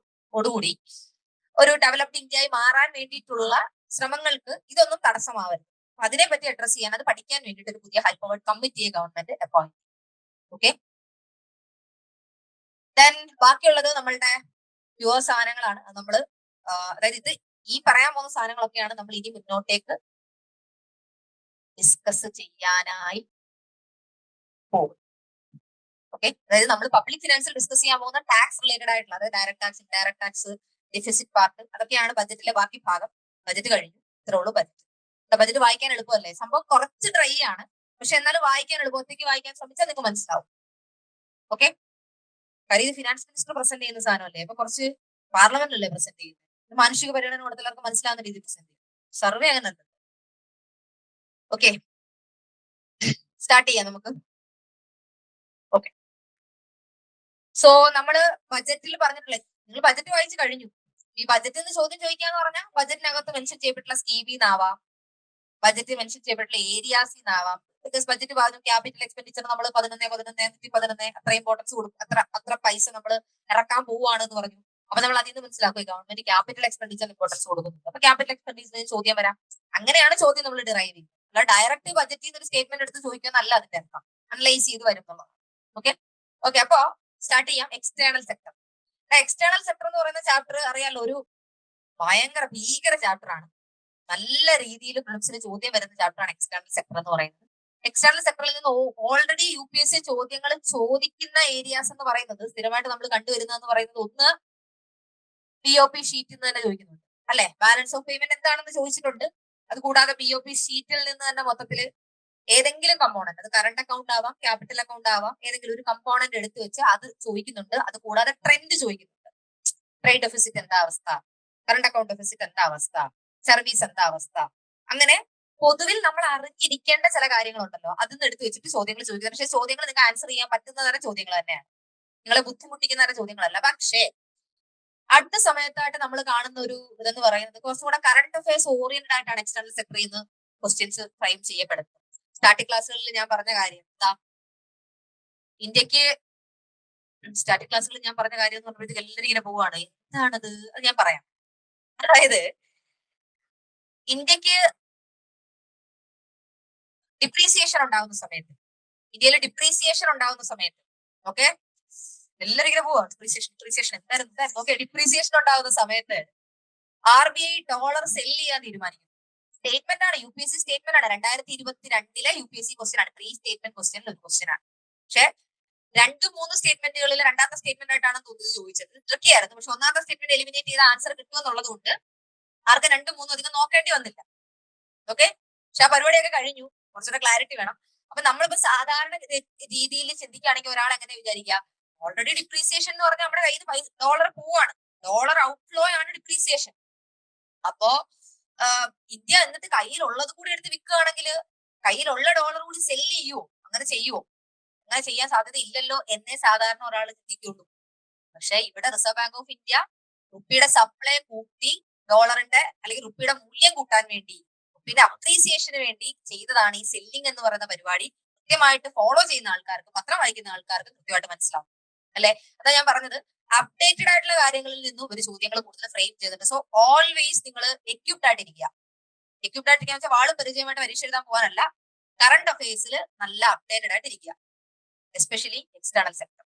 ഒരു ഡെവലപ്ഡ് ഇന്ത്യയായി മാറാൻ വേണ്ടിയിട്ടുള്ള ശ്രമങ്ങൾക്ക് ഇതൊന്നും തടസ്സമാവരുത്. അപ്പൊ അതിനെപ്പറ്റി അഡ്രസ് ചെയ്യാൻ, അത് പഠിക്കാൻ വേണ്ടിയിട്ട് ഒരു പുതിയ ഹൈ പവേർഡ് കമ്മിറ്റിയെ ഗവൺമെന്റ് അപ്പോയിന്റ്. ഓക്കെ, ദെൻ ബാക്കിയുള്ളത് നമ്മളുടെ പ്യുവർ സാധനങ്ങളാണ്. നമ്മള് അതായത് ഇത് ഈ പറയാൻ പോകുന്ന സാധനങ്ങളൊക്കെയാണ് നമ്മൾ ഇനി മുന്നോട്ടേക്ക് ഡിസ്കസ് ചെയ്യാനായി പോകും. ഓക്കെ, അതായത് നമ്മൾ പബ്ലിക് ഫിനാൻസിൽ ഡിസ്കസ് ചെയ്യാൻ പോകുന്ന ടാക്സ് റിലേറ്റഡ് ആയിട്ടുള്ള, അതായത് direct tax, indirect tax, deficit part, അതൊക്കെയാണ് ബജറ്റിലെ ബാക്കി ഭാഗം. ബജറ്റ് കഴിഞ്ഞു, ഇത്രേ ഉള്ളൂ ബജറ്റ്. ബജറ്റ് വായിക്കാൻ എളുപ്പമല്ലേ? സംഭവം കുറച്ച് ഡ്രൈ ആണ്, പക്ഷെ എന്നാലും വായിക്കാൻ എളുപ്പത്തേക്ക് വായിക്കാൻ ശ്രമിച്ചാൽ നിങ്ങൾക്ക് മനസ്സിലാവും. ഓക്കെ, കാര്യം ഇത് ഫിനാൻസ് മിനിസ്റ്റർ പ്രസന്റ് ചെയ്യുന്ന സാധനമല്ലേ, അപ്പൊ കുറച്ച് പാർലമെന്റിലല്ലേ പ്രസന്റ് ചെയ്യുന്നത്. മാനുഷിക പരിഗണന കൊടുത്തവർക്ക് മനസ്സിലാവുന്ന രീതിയിൽ പ്രസന്റ് ചെയ്യും. സർവേ അങ്ങനെ ഉണ്ട്. ഓക്കെ, സ്റ്റാർട്ട് ചെയ്യാം നമുക്ക്. ഓക്കെ, സോ നമ്മള് ബജറ്റിൽ പറഞ്ഞിട്ടുള്ള, നിങ്ങൾ ബജറ്റ് വായിച്ചു കഴിഞ്ഞു. ഈ ബജറ്റിൽ നിന്ന് ചോദ്യം ചോദിക്കാന്ന് പറഞ്ഞാൽ ബജറ്റിനകത്ത് മെൻഷൻ ചെയ്യപ്പെട്ടുള്ള സ്കീമിന്നാവാം, ബജറ്റ് മെൻഷൻ ചെയ്യപ്പെട്ടുള്ള ഏരിയാസിന്നാവാം. ബിക്കോസ് ബജറ്റ് പറഞ്ഞു ക്യാപിറ്റൽ എക്സ്പെൻഡിച്ചർ നമ്മൾ 11 അത്ര ഇമ്പോർട്ടൻസ് കൊടുക്കും, അത്ര പൈസ നമ്മൾ ഇറക്കാൻ പോവുകയാണെന്ന് പറഞ്ഞു. അപ്പൊ നമ്മൾ അതിൽ നിന്ന് മനസ്സിലാക്കുക ഗവൺമെന്റ് ക്യാപിറ്റൽ എക്സ്പെൻഡിച്ചർ ഇമ്പോർട്ടൻസ് കൊടുക്കുന്നുണ്ട്. അപ്പൊ ക്യാപിറ്റൽ എക്സ്പെൻഡിച്ചറിന് ചോദ്യം വരാം. അങ്ങനെയാണ് ചോദ്യം നമ്മൾ ഡിറൈവ് ചെയ്യുന്നത്. അല്ല ഡയറക്റ്റ് ബജറ്റിൽ നിന്ന് ഒരു സ്റ്റേറ്റ്മെന്റ് എടുത്ത് ചോദിക്കാന്നല്ല അതിന്റെ അർത്ഥം, അനലൈസ് ചെയ്ത് വരുന്നുള്ളത്. ഓക്കെ, അപ്പൊ സ്റ്റാർട്ട് ചെയ്യാം. External sector. എക്സ്റ്റേണൽ സെക്ടർ എന്ന് പറയുന്ന ചാപ്റ്റർ അറിയാലോ, ഒരു ഭയങ്കര ഭീകര ചാപ്റ്റർ ആണ്. നല്ല രീതിയിൽ പ്രിലിംസിന് ചോദ്യം വരുന്ന ചാപ്റ്റർ ആണ് എക്സ്റ്റേണൽ സെക്ടർ എന്ന് പറയുന്നത്. എക്സ്റ്റേണൽ സെക്ടറിൽ നിന്ന് ഓൾറെഡി UPSC ചോദ്യങ്ങൾ ചോദിക്കുന്ന ഏരിയാസ് എന്ന് പറയുന്നത് സ്ഥിരമായിട്ട് നമ്മൾ കണ്ടുവരുന്നതെന്ന് പറയുന്നത് ഒന്ന് BOP ഷീറ്റിൽ നിന്ന് തന്നെ ചോദിക്കുന്നുണ്ട് അല്ലെ. ബാലൻസ് ഓഫ് പേയ്മെന്റ് എന്താണെന്ന് ചോദിച്ചിട്ടുണ്ട്. അത് കൂടാതെ BOP ഷീറ്റിൽ നിന്ന് തന്നെ മൊത്തത്തില് ഏതെങ്കിലും കമ്പോണന്റ്, അത് കറണ്ട് അക്കൗണ്ട് ആവാം, ക്യാപിറ്റൽ അക്കൗണ്ട് ആവാം, ഏതെങ്കിലും ഒരു കമ്പോണന്റ് എടുത്തു വെച്ച് അത് ചോദിക്കുന്നുണ്ട്. അത് കൂടാതെ ട്രെൻഡ് ചോദിക്കുന്നുണ്ട്. ട്രേഡ് ഡെഫിസിറ്റ് എന്താ അവസ്ഥ, കറണ്ട് അക്കൗണ്ട് ഡെഫിസിറ്റ് എന്താ അവസ്ഥ, സർവീസ് എന്താ അവസ്ഥ, അങ്ങനെ പൊതുവിൽ നമ്മൾ അറിഞ്ഞിരിക്കേണ്ട ചില കാര്യങ്ങളുണ്ടല്ലോ, അതൊന്നും എടുത്തു വെച്ചിട്ട് ചോദ്യങ്ങൾ ചോദിക്കുന്നത്. പക്ഷേ ചോദ്യങ്ങൾ നിങ്ങൾക്ക് ആൻസർ ചെയ്യാൻ പറ്റുന്ന തരം ചോദ്യങ്ങൾ തന്നെയാണ്, നിങ്ങളെ ബുദ്ധിമുട്ടിക്കുന്ന തരം ചോദ്യങ്ങളല്ല. പക്ഷേ അടുത്ത സമയത്തായിട്ട് നമ്മൾ കാണുന്ന ഒരു ഇതെന്ന് പറയുന്നത് കുറച്ചും കൂടെ കറണ്ട് അഫയേഴ്സ് ഓറിയന്റഡ് ആയിട്ടാണ് എക്സ്റ്റേണൽ സെക്ടറിൽ നിന്ന് ക്വസ്റ്റ്യൻസ് ഫ്രെയിം ചെയ്യപ്പെടുന്നത്. സ്റ്റാറ്റിക് ക്ലാസ്സുകളിൽ ഞാൻ പറഞ്ഞ കാര്യം എന്താ, ഇന്ത്യക്ക് സ്റ്റാറ്റിക് ക്ലാസ്സുകളിൽ ഞാൻ പറഞ്ഞ കാര്യം എന്ന് പറയുമ്പോഴത്തേക്ക് എല്ലാവരും ഇങ്ങനെ പോവാണ്, എന്താണത്, അത് ഞാൻ പറയാം. അതായത് ഇന്ത്യക്ക് ഡിപ്രീസിയേഷൻ ഉണ്ടാകുന്ന സമയത്ത്, ഇന്ത്യയിൽ ഡിപ്രീസിയേഷൻ ഉണ്ടാകുന്ന സമയത്ത്, ഓക്കെ, എല്ലാവരും ഇങ്ങനെ പോവാ ഡിപ്രീസിയേഷൻ എന്തായിരുന്നു ഓക്കെ, ഡിപ്രീസിയേഷൻ ഉണ്ടാകുന്ന സമയത്ത് RBI ഡോളർ സെല് ചെയ്യാൻ തീരുമാനിക്കും. സ്റ്റേറ്റ്മെന്റ് ആണ്, UPSC സ്റ്റേറ്റ്മെന്റ് ആണ്, 2022 UPSC ക്വസ്റ്റ്യൻ ആണ്. 3 സ്റ്റേറ്റ്മെന്റ് ക്വസ്റ്റ്യനിൽ ഒരു ക്വസ്റ്റ്യൻ ആണ്. പക്ഷെ 2-3 സ്റ്റേറ്റ്മെന്റുകളിൽ രണ്ടാമത്തെ സ്റ്റേറ്റ്മെന്റ് ആയിട്ടാണ് തോന്നുന്നത് ചോദിച്ചത്. ട്രിക്കി ആയിരുന്നു. പക്ഷെ ഒന്നാമത്തെ സ്റ്റേറ്റ്മെന്റ് എലിമിനേറ്റ് ചെയ്ത ആൻസർ കിട്ടുമെന്നുള്ളത് കൊണ്ട് ആർക്ക് 2-3 അധികം നോക്കേണ്ടി വന്നില്ല. ഓക്കെ, പക്ഷെ ആ പരിപാടിയൊക്കെ കഴിഞ്ഞു. കുറച്ചുകൂടെ ക്ലാരിറ്റി വേണം. അപ്പൊ നമ്മളിപ്പോ സാധാരണ രീതിയിൽ ചിന്തിക്കുകയാണെങ്കിൽ ഒരാൾ എങ്ങനെ വിചാരിക്കുക, ഓൾറെഡി ഡിപ്രീസിയേഷൻ എന്ന് പറഞ്ഞാൽ നമ്മുടെ കയ്യിൽ നിന്ന് ഡോളർ പോവാണ്, ഡോളർ ഔട്ട്ഫ്ലോ ആണ് ഡിപ്രീസിയേഷൻ. അപ്പോ ഇന്ത്യ എന്നിട്ട് കയ്യിലുള്ളത് കൂടി എടുത്ത് വിൽക്കുകയാണെങ്കിൽ കയ്യിലുള്ള ഡോളർ കൂടി സെല് ചെയ്യുവോ, അങ്ങനെ ചെയ്യുവോ? അങ്ങനെ ചെയ്യാൻ സാധ്യത ഇല്ലല്ലോ എന്നേ സാധാരണ ഒരാൾ ചിന്തിക്കുള്ളൂ. പക്ഷെ ഇവിടെ റിസർവ് ബാങ്ക് ഓഫ് ഇന്ത്യ റുപ്പിയുടെ സപ്ലൈ കൂട്ടി ഡോളറിന്റെ അല്ലെങ്കിൽ റുപ്പിയുടെ മൂല്യം കൂട്ടാൻ വേണ്ടി, റുപ്പിയുടെ അപ്രീസിയേഷന് വേണ്ടി ചെയ്തതാണ് ഈ സെല്ലിംഗ് എന്ന് പറയുന്ന പരിപാടി. കൃത്യമായിട്ട് ഫോളോ ചെയ്യുന്ന ആൾക്കാർക്ക്, പത്രം വായിക്കുന്ന ആൾക്കാർക്ക് കൃത്യമായിട്ട് മനസ്സിലാവും അല്ലെ. അതാ ഞാൻ പറഞ്ഞത്, അപ്ഡേറ്റഡ് ആയിട്ടുള്ള കാര്യങ്ങളിൽ നിന്നും ഒരു ചോദ്യങ്ങൾ കൂടുതൽ ഫ്രെയിം ചെയ്തിട്ടുണ്ട്. സോ ഓൾവേസ് നിങ്ങൾ എക്യുപ്ഡ് ആയിട്ടിരിക്കുക. എക്യുപ്ഡ് ആയിട്ടിരിക്കുക വെച്ചാൽ വാളും പരിചയമായിട്ട് പരീക്ഷ എഴുതാൻ പോകാനല്ല, കറണ്ട് അഫയേഴ്സിൽ നല്ല അപ്ഡേറ്റഡ് ആയിട്ടിരിക്കുക, എസ്പെഷ്യലി എക്സ്റ്റേണൽ സെക്ടർ.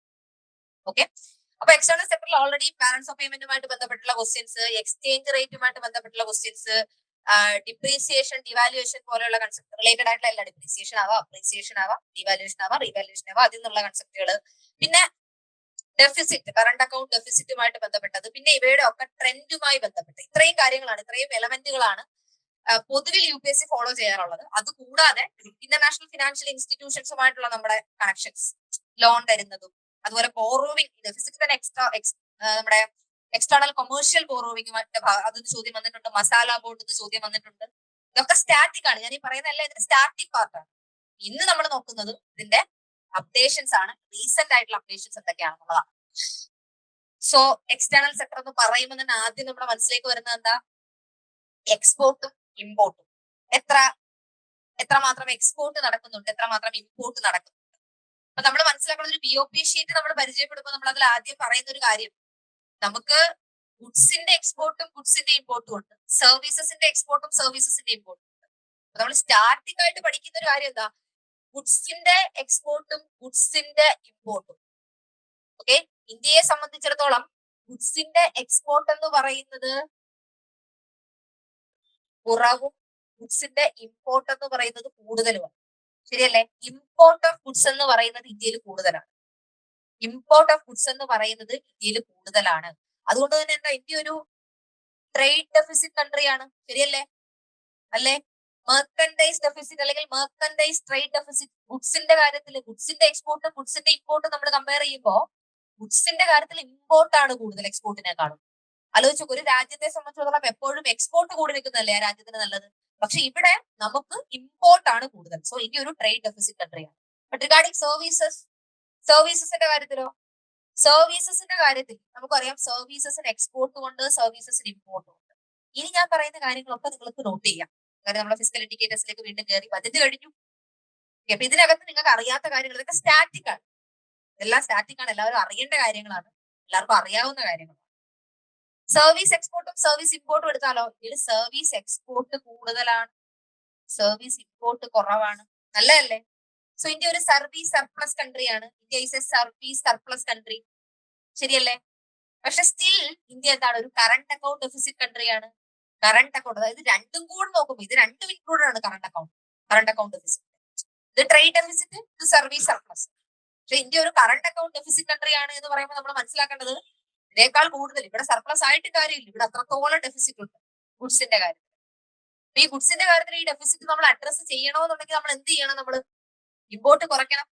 ഓക്കെ, അപ്പൊ എക്സ്റ്റേണൽ സെക്ടറിൽ ഓൾറെഡി ബാലൻസ് ഓഫ് പേയ്മെന്റുമായിട്ട് ബന്ധപ്പെട്ടുള്ള ക്വസ്റ്റ്യൻസ്, എക്സ്ചേഞ്ച് റേറ്റുമായിട്ട് ബന്ധപ്പെട്ടുള്ള ക്വസ്റ്റ്യൻസ്, ഡിപ്രീസിയേഷൻ, ഡിവാലുവേഷൻ പോലെയുള്ള കൺസെപ്റ്റ് റിലേറ്റഡ് ആയിട്ടുള്ള എല്ലാ, ഡിപ്രീസിയേഷൻ ആവാം, അപ്രീസിയേഷൻ ആവാം, ഡിവാലുവേഷൻ ആവാം, റീവാലുവേഷൻ ആവാം, അതിൽ നിന്നുള്ള കൺസെപ്റ്റുകൾ, പിന്നെ ഡെഫിസിറ്റ്, കറണ്ട് അക്കൗണ്ട് ഡെഫിസിറ്റുമായിട്ട് ബന്ധപ്പെട്ടത്, പിന്നെ ഇവയുടെ ഒക്കെ ട്രെൻഡുമായി ബന്ധപ്പെട്ട് ഇത്രയും കാര്യങ്ങളാണ്, ഇത്രയും എലമെന്റുകളാണ് പൊതുവിൽ UPSC ഫോളോ ചെയ്യാറുള്ളത്. അതുകൂടാതെ ഇന്റർനാഷണൽ ഫിനാൻഷ്യൽ ഇൻസ്റ്റിറ്റ്യൂഷൻസുമായിട്ടുള്ള നമ്മുടെ കണക്ഷൻസ്, ലോൺ തരുന്നതും, അതുപോലെ ബോറോവിംഗ്, ഡെഫിസിറ്റ് തന്നെ നമ്മുടെ എക്സ്റ്റേണൽ കൊമേഴ്ഷ്യൽ ബോറോവിംഗുമായിട്ട് അതൊന്ന് ചോദ്യം വന്നിട്ടുണ്ട്. മസാല ബോർഡ് ചോദ്യം വന്നിട്ടുണ്ട്. ഇതൊക്കെ സ്റ്റാറ്റിക് ആണ്, ഞാൻ ഈ പറയുന്നതല്ല, ഇതിന്റെ സ്റ്റാറ്റിക് പാർട്ടാണ്. ഇന്ന് നമ്മൾ നോക്കുന്നത് ഇതിന്റെ അപ്ഡേഷൻസ് ആണ്, റീസെന്റ് ആയിട്ടുള്ള അപ്ഡേഷൻസ് എന്തൊക്കെയാണെന്നുള്ളതാണ്. സോ എക്സ്റ്റേണൽ സെക്ടർ എന്ന് പറയുമ്പോൾ തന്നെ ആദ്യം നമ്മുടെ മനസ്സിലേക്ക് വരുന്നത് എന്താ, എക്സ്പോർട്ടും ഇമ്പോർട്ടും. എത്രമാത്രം എക്സ്പോർട്ട് നടക്കുന്നുണ്ട്, എത്രമാത്രം ഇമ്പോർട്ട് നടക്കുന്നുണ്ട്. അപ്പൊ നമ്മൾ മനസ്സിലാക്കുന്ന ഒരു BOP ഷീറ്റ് നമ്മൾ പരിചയപ്പെടുമ്പോൾ നമ്മൾ അതിൽ ആദ്യം പറയുന്ന ഒരു കാര്യം, നമുക്ക് ഗുഡ്സിന്റെ എക്സ്പോർട്ടും ഗുഡ്സിന്റെ ഇമ്പോർട്ടും ഉണ്ട്, സർവീസസിന്റെ എക്സ്പോർട്ടും സർവീസസിന്റെ ഇമ്പോർട്ടും ഉണ്ട്. അപ്പൊ നമ്മൾ സ്റ്റാർട്ടിംഗ് ആയിട്ട് പഠിക്കുന്ന ഒരു കാര്യം എന്താ, ഗുഡ്സിന്റെ എക്സ്പോർട്ടും ഗുഡ്സിന്റെ ഇമ്പോർട്ടും. ഓക്കെ, ഇന്ത്യയെ സംബന്ധിച്ചിടത്തോളം ഗുഡ്സിന്റെ എക്സ്പോർട്ട് എന്ന് പറയുന്നത് കുറവും ഗുഡ്സിന്റെ ഇമ്പോർട്ട് എന്ന് പറയുന്നത് കൂടുതലുമാണ്. ശരിയല്ലേ? ഇമ്പോർട്ട് ഓഫ് ഗുഡ്സ് എന്ന് പറയുന്നത് ഇന്ത്യയിൽ കൂടുതലാണ്. ഇമ്പോർട്ട് ഓഫ് ഗുഡ്സ് എന്ന് പറയുന്നത് ഇന്ത്യയിൽ കൂടുതലാണ്. അതുകൊണ്ട് തന്നെ എന്താ, ഇന്ത്യ ഒരു ട്രേഡ് ഡെഫിസിറ്റ് കൺട്രിയാണ്. ശരിയല്ലേ? അല്ലേ? മെർക്കൻഡൈസ് ഡെഫിസിറ്റ് അല്ലെങ്കിൽ മെർക്കൻഡൈസ് ട്രേഡ് ഡെഫിസിറ്റ്. ഗുഡ്സിന്റെ കാര്യത്തിൽ ഗുഡ്സിന്റെ എക്സ്പോർട്ടും ഗുഡ്സിന്റെ ഇമ്പോർട്ടും നമ്മൾ കമ്പയർ ചെയ്യുമ്പോൾ ഗുഡ്സിന്റെ കാര്യത്തിൽ ഇമ്പോർട്ടാണ് കൂടുതൽ എക്സ്പോർട്ടിനെക്കാളും. ആലോചിച്ചു, ഒരു രാജ്യത്തെ സംബന്ധിച്ചിടത്തോളം എപ്പോഴും എക്സ്പോർട്ട് കൂടി നിൽക്കുന്നതല്ലേ ആ രാജ്യത്തിന് നല്ലത്. പക്ഷെ ഇവിടെ നമുക്ക് ഇമ്പോർട്ടാണ് കൂടുതൽ. സോ ഇന്ത്യ ഒരു ട്രേഡ് ഡെഫിസിറ്റ് കൺട്രിയാണ്. ബട്ട് റിഗാർഡിംഗ് സർവീസസിന്റെ കാര്യത്തിലോ, സർവീസസിന്റെ കാര്യത്തിൽ നമുക്കറിയാം, സർവീസസിന് എക്സ്പോർട്ടും ഉണ്ട്, സർവീസസിന് ഇമ്പോർട്ടും ഉണ്ട്. ഇനി ഞാൻ പറയുന്ന കാര്യങ്ങളൊക്കെ നിങ്ങൾക്ക് നോട്ട് ചെയ്യാം. കാരണം നമ്മളെ ഫിസിക്കൽ ഇൻഡിക്കേറ്റേഴ്സിലേക്ക് വീണ്ടും കയറി ബജറ്റ് കഴിഞ്ഞു. അപ്പൊ ഇതിനകത്ത് നിങ്ങൾക്ക് അറിയാത്ത കാര്യങ്ങൾ ഇതൊക്കെ സ്റ്റാറ്റിക് ആണ്, എല്ലാം സ്റ്റാറ്റിക് ആണ്, എല്ലാവരും അറിയേണ്ട കാര്യങ്ങളാണ്, എല്ലാവർക്കും അറിയാവുന്ന കാര്യങ്ങളാണ്. സർവീസ് എക്സ്പോർട്ടും സർവീസ് ഇമ്പോർട്ടും എടുത്താലോ, ഇതിൽ സർവീസ് എക്സ്പോർട്ട് കൂടുതലാണ്, സർവീസ് ഇമ്പോർട്ട് കുറവാണ്. നല്ലതല്ലേ? സോ ഇന്ത്യ ഒരു സർവീസ് സർപ്ലസ് കൺട്രിയാണ്. India is a service surplus country. ശരിയല്ലേ? പക്ഷെ സ്റ്റിൽ ഇന്ത്യ എന്താണ്, ഒരു കറണ്ട് അക്കൗണ്ട് ഡെഫിസിറ്റ് കൺട്രിയാണ്. കറണ്ട് അക്കൗണ്ട്, അതായത് രണ്ടും കൂടെ നോക്കുമ്പോൾ ഇത് രണ്ടും ഇൻക്ലൂഡഡ് ആണ് കറണ്ട് അക്കൗണ്ട് ഡെഫിസിറ്റ്. ഇത് ട്രേഡ് ഡെഫിസിറ്റ്, ഇത് സർവീസ് സർപ്ലസ്. പക്ഷെ ഇന്ത്യ ഒരു കറണ്ട് അക്കൗണ്ട് ഡെഫിസിറ്റ് കൺട്രി ആണ് എന്ന് പറയുമ്പോൾ നമ്മൾ മനസ്സിലാക്കേണ്ടത് ഇതിനേക്കാൾ കൂടുതൽ ഇവിടെ സർപ്ലസ് ആയിട്ട് കാര്യമില്ല, ഇവിടെ അത്രത്തോളം ഡെഫിസിറ്റ് ഉണ്ട് ഗുഡ്സിന്റെ കാര്യത്തിൽ. ഈ ഗുഡ്സിന്റെ കാര്യത്തിൽ ഈ ഡെഫിസിറ്റ് നമ്മൾ അഡ്രസ് ചെയ്യണമെന്നുണ്ടെങ്കിൽ നമ്മൾ എന്ത് ചെയ്യണം? നമ്മൾ ഇമ്പോർട്ട് കുറയ്ക്കണം.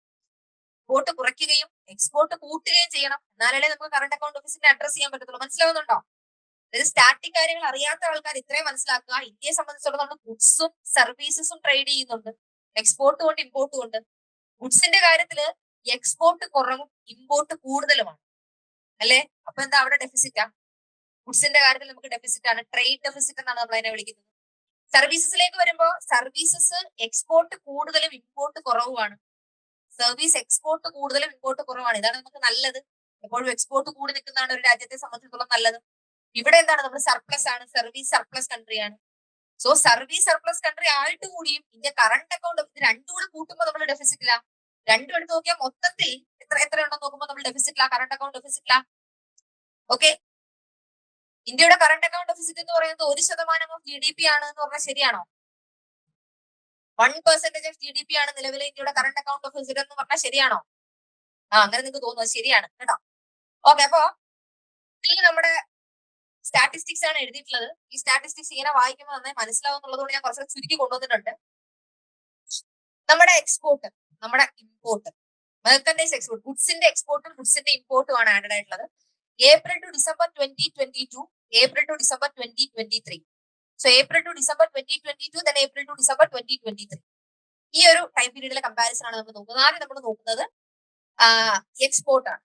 ഇമ്പോർട്ട് കുറയ്ക്കുകയും എക്സ്പോർട്ട് കൂട്ടുകയും ചെയ്യണം. എന്നാലേ നമുക്ക് കറണ്ട് അക്കൗണ്ട് ഡെഫിസിറ്റ് അഡ്രസ് ചെയ്യാൻ പറ്റത്തുള്ളൂ. മനസ്സിലാവുന്നുണ്ടോ? അതായത് സ്റ്റാറ്റിക് കാര്യങ്ങൾ അറിയാത്ത ആൾക്കാർ ഇത്രയും മനസ്സിലാക്കുക, ഇന്ത്യയെ സംബന്ധിച്ചിടത്തോളം നമ്മൾ ഗുഡ്സും സർവീസസും ട്രേഡ് ചെയ്യുന്നുണ്ട്, എക്സ്പോർട്ടും ഉണ്ട് ഇമ്പോർട്ടും ഉണ്ട്. ഗുഡ്സിന്റെ കാര്യത്തില് എക്സ്പോർട്ട് കുറവും ഇമ്പോർട്ട് കൂടുതലുമാണ്, അല്ലേ? അപ്പൊ എന്താ അവിടെ ഡെഫിസിറ്റാ? ഗുഡ്സിന്റെ കാര്യത്തിൽ നമുക്ക് ഡെഫിസിറ്റ് ആണ്, ട്രേഡ് ഡെഫിസിറ്റ് എന്നാണ് നമ്മൾ അതിനെ വിളിക്കുന്നത്. സർവീസസിലേക്ക് വരുമ്പോൾ സർവീസസ് എക്സ്പോർട്ട് കൂടുതലും ഇമ്പോർട്ട് കുറവുമാണ്. സർവീസ് എക്സ്പോർട്ട് കൂടുതലും ഇമ്പോർട്ട് കുറവാണ്. ഇതാണ് നമുക്ക് നല്ലത്. എപ്പോഴും എക്സ്പോർട്ട് കൂടി നിൽക്കുന്നതാണ് ഒരു രാജ്യത്തെ സംബന്ധിച്ചിടത്തോളം നല്ലത്. ഇവിടെ എന്താണ്, നമ്മൾ സർപ്ലസ് ആണ്, സർവീസ് സർപ്ലസ് കൺട്രിയാണ്. സോ സർവീസ് സർപ്ലസ് കൺട്രി ആയിട്ട് കൂടിയും ഇന്ത്യ കറണ്ട് അക്കൗണ്ട് ഇത് രണ്ടും കൂടെ കൂട്ടുമ്പോൾ നമ്മൾ ഡെഫിസിറ്റില്ല. രണ്ടും എടുത്ത് നോക്കിയാൽ മൊത്തത്തിൽ എത്ര ഉണ്ടെന്ന് നോക്കുമ്പോൾ നമ്മൾ ഡെഫിസിറ്റില്ല, കറണ്ട് അക്കൗണ്ട് ഡെഫിസിറ്റില്ല. ഓക്കെ, ഇന്ത്യയുടെ കറണ്ട് അക്കൗണ്ട് ഡെഫിസിറ്റ് എന്ന് പറയുന്നത് 1% ഓഫ് GDP ആണ് എന്ന് പറഞ്ഞാൽ ശരിയാണോ? 1% ഓഫ് GDP ആണ് നിലവിലെ ഇന്ത്യയുടെ കറണ്ട് അക്കൗണ്ട് ഡെഫിസിറ്റ് എന്ന് പറഞ്ഞാൽ ശരിയാണോ? അങ്ങനെ നിങ്ങൾക്ക് തോന്നുന്നത് ശരിയാണ് കേട്ടോ. ഓക്കെ, അപ്പോ ഇതിൽ നമ്മുടെ സ്റ്റാറ്റിസ്റ്റിക്സ് ആണ് എഴുതിയിട്ടുള്ളത്. ഈ സ്റ്റാറ്റിസ്റ്റിക്സ് ഇങ്ങനെ വായിക്കുമ്പോൾ നന്നായി മനസ്സിലാവും എന്നുള്ളതുകൊണ്ട് ഞാൻ കുറച്ച് ചുരുക്കി കൊണ്ടുവന്നിട്ടുണ്ട്. നമ്മുടെ എക്സ്പോർട്ട്, നമ്മുടെ ഇമ്പോർട്ട്, മെർക്കൻഡൈസ് എക്സ്പോർട്ട്, ഗുഡ്സിന്റെ എക്സ്പോർട്ടും ഗുഡ്സിന്റെ ഇമ്പോർട്ടും ആണ് ആഡഡ് ആയിട്ടുള്ളത്. April to December 2022, April to December 2023. So April to December 2022, then April to December 2023. ഈ ഒരു ടൈം പീരീഡിലെ കമ്പാരിസൺ ആണ് നമ്മൾ നോക്കുന്നത്. ആദ്യം നമ്മൾ നോക്കുന്നത് എക്സ്പോർട്ട് ആണ്.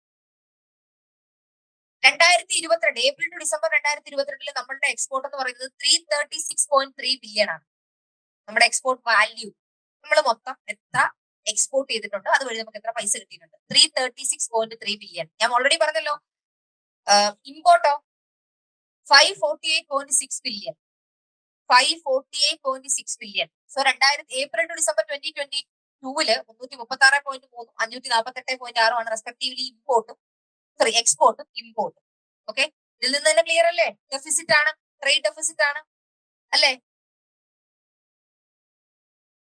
2022 ഏപ്രിൽ ടു ഡിസംബർ 2022 നമ്മളുടെ എക്സ്പോർട്ട് എന്ന് പറയുന്നത് 336.3 ബില്യൺ ആണ്. നമ്മുടെ എക്സ്പോർട്ട് വാല്യൂ, നമ്മൾ മൊത്തം എത്ര എക്സ്പോർട്ട് ചെയ്തിട്ടുണ്ട്, അതുവഴി നമുക്ക് എത്ര പൈസ കിട്ടിയിട്ടുണ്ട്, 336.3 ബില്യൺ. ഞാൻ ഓൾറെഡി പറഞ്ഞല്ലോ. ഇമ്പോർട്ടോ 548.6 billion, 548.6 billion. So April to December 2022 336.3 548.6 ആണ് റെസ്പെക്ടീവ്ലി ഇമ്പോർട്ടും എക്സ്പോർട്ടും ഇമ്പോർട്ടും. ഓക്കെ, ഇതിൽ നിന്ന് തന്നെ ക്ലിയർ അല്ലേ? ഡെഫിസിറ്റ് ആണ്, ട്രേഡ് ഡെഫിസിറ്റ് ആണ്, അല്ലേ?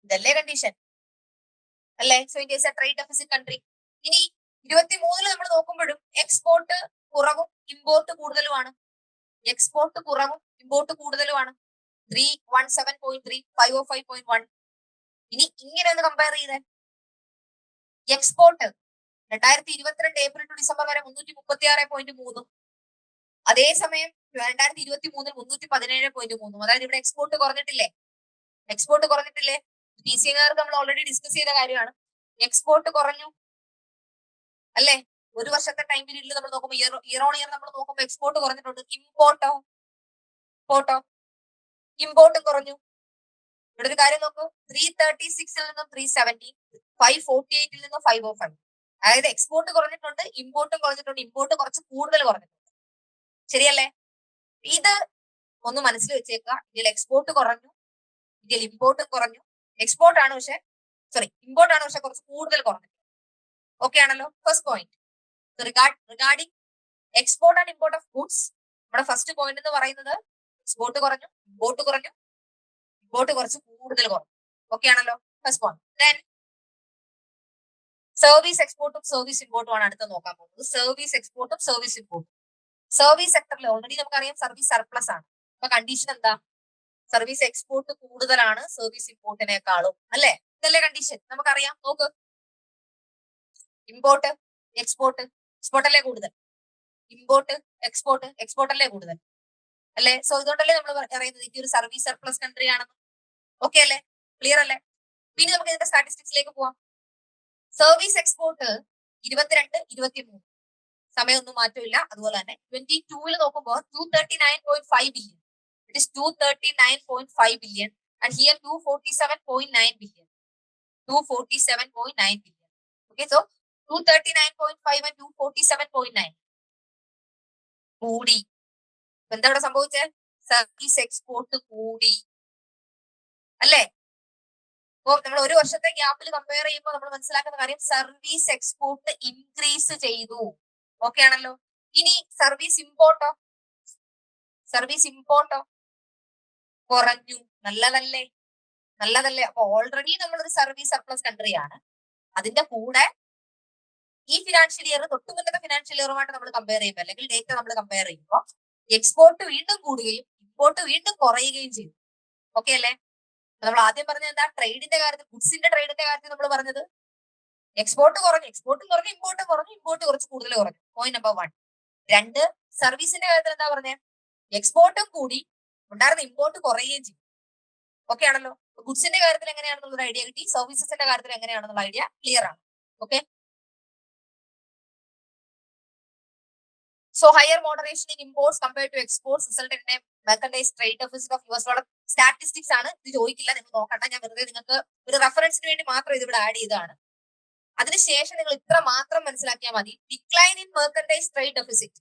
ഇതല്ലേ കണ്ടീഷൻ, അല്ലേ? So India is A trade deficit country. ഇനി 23 നമ്മൾ നോക്കുമ്പോഴും എക്സ്പോർട്ട് കുറവും ഇമ്പോർട്ട് കൂടുതലുമാണ്. എക്സ്പോർട്ട് കുറവും ഇമ്പോർട്ട് കൂടുതലുമാണ്. 317.3, 505.1. ഇനി ഇങ്ങനെ ഒന്ന് കമ്പയർ ചെയ്തേ. എക്സ്പോർട്ട് 2022 ഏപ്രിൽ ടു ഡിസംബർ വരെ 336.3, അതേസമയം 2023 317.3. അതായത് ഇവിടെ എക്സ്പോർട്ട് കുറഞ്ഞിട്ടില്ലേ? എക്സ്പോർട്ട് കുറഞ്ഞിട്ടില്ലേ? TCNകാർക്ക് നമ്മൾ ഓൾറെഡി ഡിസ്കസ് ചെയ്ത കാര്യമാണ്. എക്സ്പോർട്ട് കുറഞ്ഞു, അല്ലേ? ഒരു വർഷത്തെ ടൈം പീരീഡിൽ നമ്മൾ നോക്കുമ്പോൾ ഇയർ ഓൺ ഇയർ നമ്മൾ നോക്കുമ്പോൾ എക്സ്പോർട്ട് കുറഞ്ഞിട്ടുണ്ട്. ഇമ്പോർട്ടും കുറഞ്ഞു. ഇവിടെ ഒരു കാര്യം നോക്കൂ, 336 നിന്നും 370, 548 നിന്നും 505. അതായത് എക്സ്പോർട്ട് കുറഞ്ഞിട്ടുണ്ട്, ഇമ്പോർട്ടും കുറഞ്ഞിട്ടുണ്ട്. ഇമ്പോർട്ട് കുറച്ച് കൂടുതൽ കുറഞ്ഞിട്ടുണ്ട്, ശരിയല്ലേ? ഇത് ഒന്ന് മനസ്സിൽ വെച്ചേക്കുക. ഇന്ത്യയിൽ എക്സ്പോർട്ട് കുറഞ്ഞു, ഇന്ത്യയിൽ ഇമ്പോർട്ടും കുറഞ്ഞു. ഇമ്പോർട്ടാണ് പക്ഷെ കുറച്ച് കൂടുതൽ കുറഞ്ഞിട്ടുണ്ട്. ഓക്കെ ആണല്ലോ? First point regarding export and import of goods. നമ്മുടെ ഫസ്റ്റ് പോയിന്റ് എന്ന് പറയുന്നത് എക്സ്പോർട്ട് കുറഞ്ഞു, ഇമ്പോർട്ട് കുറഞ്ഞു, ഇമ്പോർട്ട് കുറച്ച് കൂടുതൽ കുറഞ്ഞു. ഓക്കെ ആണല്ലോ? First point. ദെൻ സർവീസ് എക്സ്പോർട്ടും സർവീസ് ഇമ്പോർട്ടും ആണ് അടുത്ത് നോക്കാൻ പോകുന്നത്. സർവീസ് എക്സ്പോർട്ടും സർവീസ് ഇമ്പോർട്ടും. സർവീസ് സെക്ടറിൽ ഓൾറെഡി നമുക്കറിയാം സർവീസ് സർപ്ലസ് ആണ്. അപ്പൊ കണ്ടീഷൻ എന്താ? സർവീസ് എക്സ്പോർട്ട് കൂടുതലാണ് സർവീസ് ഇമ്പോർട്ടിനേക്കാളും, അല്ലേ? ഇതല്ലേ കണ്ടീഷൻ? നമുക്കറിയാം. നോക്ക്, ഇമ്പോർട്ട് എക്സ്പോർട്ട് അല്ലേ കൂടുതൽ, ഇമ്പോർട്ട് എക്സ്പോർട്ട് അല്ലേ കൂടുതൽ, അല്ലേ? സോ ഇതുകൊണ്ടല്ലേ നമ്മൾ പറയുന്നത് ഇന്ത്യ ഒരു സർവീസ് സർപ്ലസ് കൺട്രി ആണെന്ന്. ഓക്കെ അല്ലേ? ക്ലിയർ അല്ലേ? പിന്നെ നമുക്ക് ഇതിന്റെ സ്റ്റാറ്റിസ്റ്റിക്സിലേക്ക് പോവാം. സർവീസ് എക്സ്പോർട്ട് 22, 23 സമയമൊന്നും മാറ്റമില്ല. അതുപോലെ തന്നെ 22 നോക്കുമ്പോൾ 239.5 billion. It is 239.5 billion and here 247.9 billion. 247.9 billion. Okay, so 239.5 and 247.9 കൂടി. എന്താ ഇവിടെ സംഭവിച്ചത്? സർവീസ് എക്സ്പോർട്ട് കൂടി, അല്ലേ? അപ്പോൾ നമ്മൾ ഒരു വർഷത്തെ ഗ്യാപ്പിൽ കമ്പയർ ചെയ്യുമ്പോൾ നമ്മൾ മനസ്സിലാക്കുന്ന കാര്യം സർവീസ് എക്സ്പോർട്ട് ഇൻക്രീസ് ചെയ്തു. ഓക്കെ ആണല്ലോ? ഇനി സർവീസ് ഇമ്പോർട്ടോ കുറഞ്ഞു. നല്ലതല്ലേ? അപ്പൊ ഓൾറെഡി നമ്മളൊരു സർവീസ് സർപ്ലസ് കൺട്രിയാണ്. അതിന്റെ കൂടെ ഈ ഫിനാൻഷ്യൽ ഇയർ തൊട്ട് മുന്നത്തെ ഫിനാൻഷ്യൽ ഇയറുമായിട്ട് നമ്മൾ കമ്പയർ ചെയ്യുമ്പോൾ അല്ലെങ്കിൽ ഡേറ്റ നമ്മൾ കമ്പയർ ചെയ്യുമ്പോൾ എക്സ്പോർട്ട് വീണ്ടും കൂടുകയും ഇമ്പോർട്ട് വീണ്ടും കുറയുകയും ചെയ്തു. ഓക്കെ അല്ലേ? നമ്മൾ ആദ്യം പറഞ്ഞത് എന്താ? ട്രേഡിന്റെ കാര്യത്തിൽ, ഗുഡ്സിന്റെ ട്രേഡിന്റെ കാര്യത്തിൽ നമ്മൾ പറഞ്ഞത് എക്സ്പോർട്ട് കുറഞ്ഞു, ഇമ്പോർട്ട് കുറച്ച് കൂടുതൽ കുറഞ്ഞു. Point number 1. 2, സർവീസിന്റെ കാര്യത്തിൽ എന്താ പറഞ്ഞത്? എക്സ്പോർട്ടും കൂടി, ഉണ്ടായിരുന്ന ഇമ്പോർട്ട് കുറയുകയും ചെയ്യും. ഓക്കെ ആണല്ലോ? ഗുഡ്സിന്റെ കാര്യത്തിൽ എങ്ങനെയാണെന്നുള്ള ഐഡിയ കിട്ടി, സർവീസസിന്റെ കാര്യത്തിൽ എങ്ങനെയാണെന്നുള്ള ഐഡിയ ക്ലിയർ ആണ്. Okay. So higher moderation in imports compared to exports resulted in a mercantile trade deficit of US dollar. Statistics ആണ്, ഇത് ചോദിക്കില്ല, നിങ്ങൾ നോക്കണ്ട. ഞാൻ വെറുതെ നിങ്ങൾക്ക് ഒരു റെഫറൻസിന് വേണ്ടി മാത്രം ഇത് ഇവിടെ ആഡ് ചെയ്തതാണ്. അതിനുശേഷം നിങ്ങൾ ഇത്ര മാത്രം മനസ്സിലാക്കിയാൽ മതി. Decline in merchandise trade deficit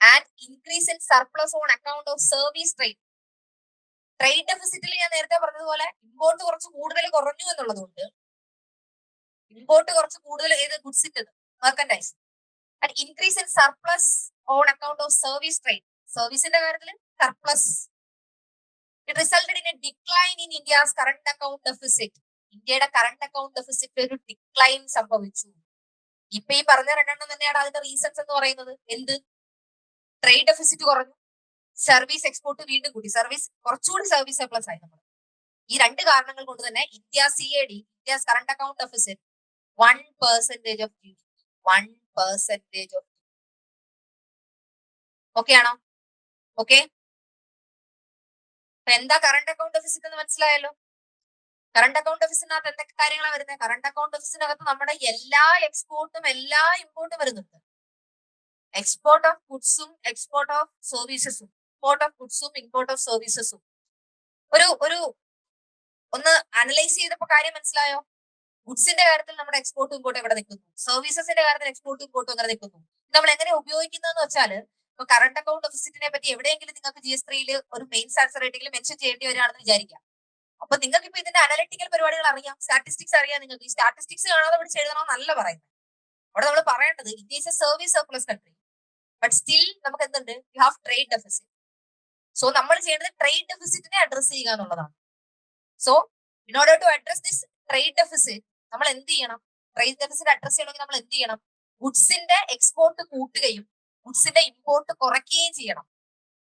and increase in surplus on account of service trade ഡെഫിസിറ്റിൽ ഞാൻ നേരത്തെ പറഞ്ഞതുപോലെ ഇമ്പോർട്ട് കുറച്ച് കൂടുതൽ കുറഞ്ഞു എന്നുള്ളതുകൊണ്ട്, ഇമ്പോർട്ട് കുറച്ച് കൂടുതൽ ഏത് ഗുഡ്സിന്റെ merchandise, and increase in surplus on account of സർവീസിന്റെ കാര്യത്തിൽ surplus. It resulted in a decline in India's current account deficit. ഇന്ത്യയുടെ കറണ്ട് അക്കൗണ്ട് ഡെഫിസിറ്റ് ഒരു ഡിക്ലൈൻ സംഭവിച്ചു. ഇപ്പൊ ഈ പറഞ്ഞ രണ്ടെണ്ണം തന്നെയാണ് അതിന്റെ റീസൺസ് എന്ന് പറയുന്നത്. എന്ത്? ട്രേഡ് ഡെഫിസിറ്റ് കുറഞ്ഞു, സർവീസ് എക്സ്പോർട്ട് വീണ്ടും കൂടി, കുറച്ചുകൂടി സർവീസ് സർപ്ലസ് ആയി നമ്മൾ. ഈ രണ്ട് കാരണങ്ങൾ കൊണ്ട് തന്നെ India's current account deficit 1% of GDP. 1% of okay ആണോ? ഓക്കെ. എന്താ കറണ്ട് അക്കൗണ്ട് ഡെഫിസിറ്റ് എന്ന് മനസ്സിലായല്ലോ. കറണ്ട് അക്കൗണ്ട് ഡെഫിസിറ്റിനകത്ത് എന്തൊക്കെ കാര്യങ്ങളാണ് വരുന്നത്? കറണ്ട് അക്കൗണ്ട് ഡെഫിസിറ്റിനകത്ത് നമ്മുടെ എല്ലാ എക്സ്പോർട്ടും എല്ലാ ഇമ്പോർട്ടും വരുന്നുണ്ട്. എക്സ്പോർട്ട് ഓഫ് ഗുഡ്സും ഇമ്പോർട്ട് ഓഫ് സർവീസസും ഒരു ഒന്ന് അനലൈസ് ചെയ്തപ്പോ കാര്യം മനസ്സിലായോ? ഗുഡ്സിന്റെ കാര്യത്തിൽ നമ്മുടെ എക്സ്പോർട്ടും ഇമ്പോർട്ടും എവിടെ നിൽക്കുന്നു, സർവീസസിന്റെ കാര്യത്തിൽ എക്സ്പോർട്ടും ഇമ്പോർട്ടും എങ്ങനെ നിൽക്കുന്നു, നമ്മൾ എങ്ങനെ ഉപയോഗിക്കുന്നതെന്ന് വെച്ചാൽ, ഇപ്പൊ കറണ്ട് അക്കൗണ്ട് ഡെഫിസിറ്റിനെ പറ്റി എവിടെയെങ്കിലും നിങ്ങൾക്ക് GS3 ഒരു മെയിൻസ് ആൻസർ റൈറ്റിംഗിൽ മെൻഷൻ ചെയ്യേണ്ടി വരികയാണെന്ന് വിചാരിക്കാം. അപ്പൊ നിങ്ങൾക്ക് ഇപ്പൊ ഇതിന്റെ അനലിറ്റിക്കൽ പരിപാടികൾ അറിയാം, സ്റ്റാറ്റിസ്റ്റിക്സ് അറിയാം. നിങ്ങൾക്ക് ഈ സ്റ്റാറ്റിസ്റ്റിക്സ് കാണാതെ പഠിച്ച് എഴുതണമെന്നല്ല പറയുന്നത്. അവിടെ നമ്മൾ പറയേണ്ടത് India is a service surplus country, but still നമുക്ക് എന്തുണ്ട്? You have trade deficit. So നമ്മൾ ചെയ്യേണ്ടത് ട്രേഡ് ഡെഫിസിറ്റിനെ അഡ്രസ് ചെയ്യുക എന്നുള്ളതാണ്. So in order to address this trade deficit നമ്മൾ എന്ത് ചെയ്യണം? ട്രേഡ് ഡെഫിസിറ്റ് അഡ്രസ് ചെയ്യണമെങ്കിൽ നമ്മൾ എന്ത് ചെയ്യണം? ഗുഡ്സിന്റെ എക്സ്പോർട്ട് കൂട്ടുകയും ഗുഡ്സിന്റെ ഇമ്പോർട്ട് കുറയ്ക്കുകയും ചെയ്യണം.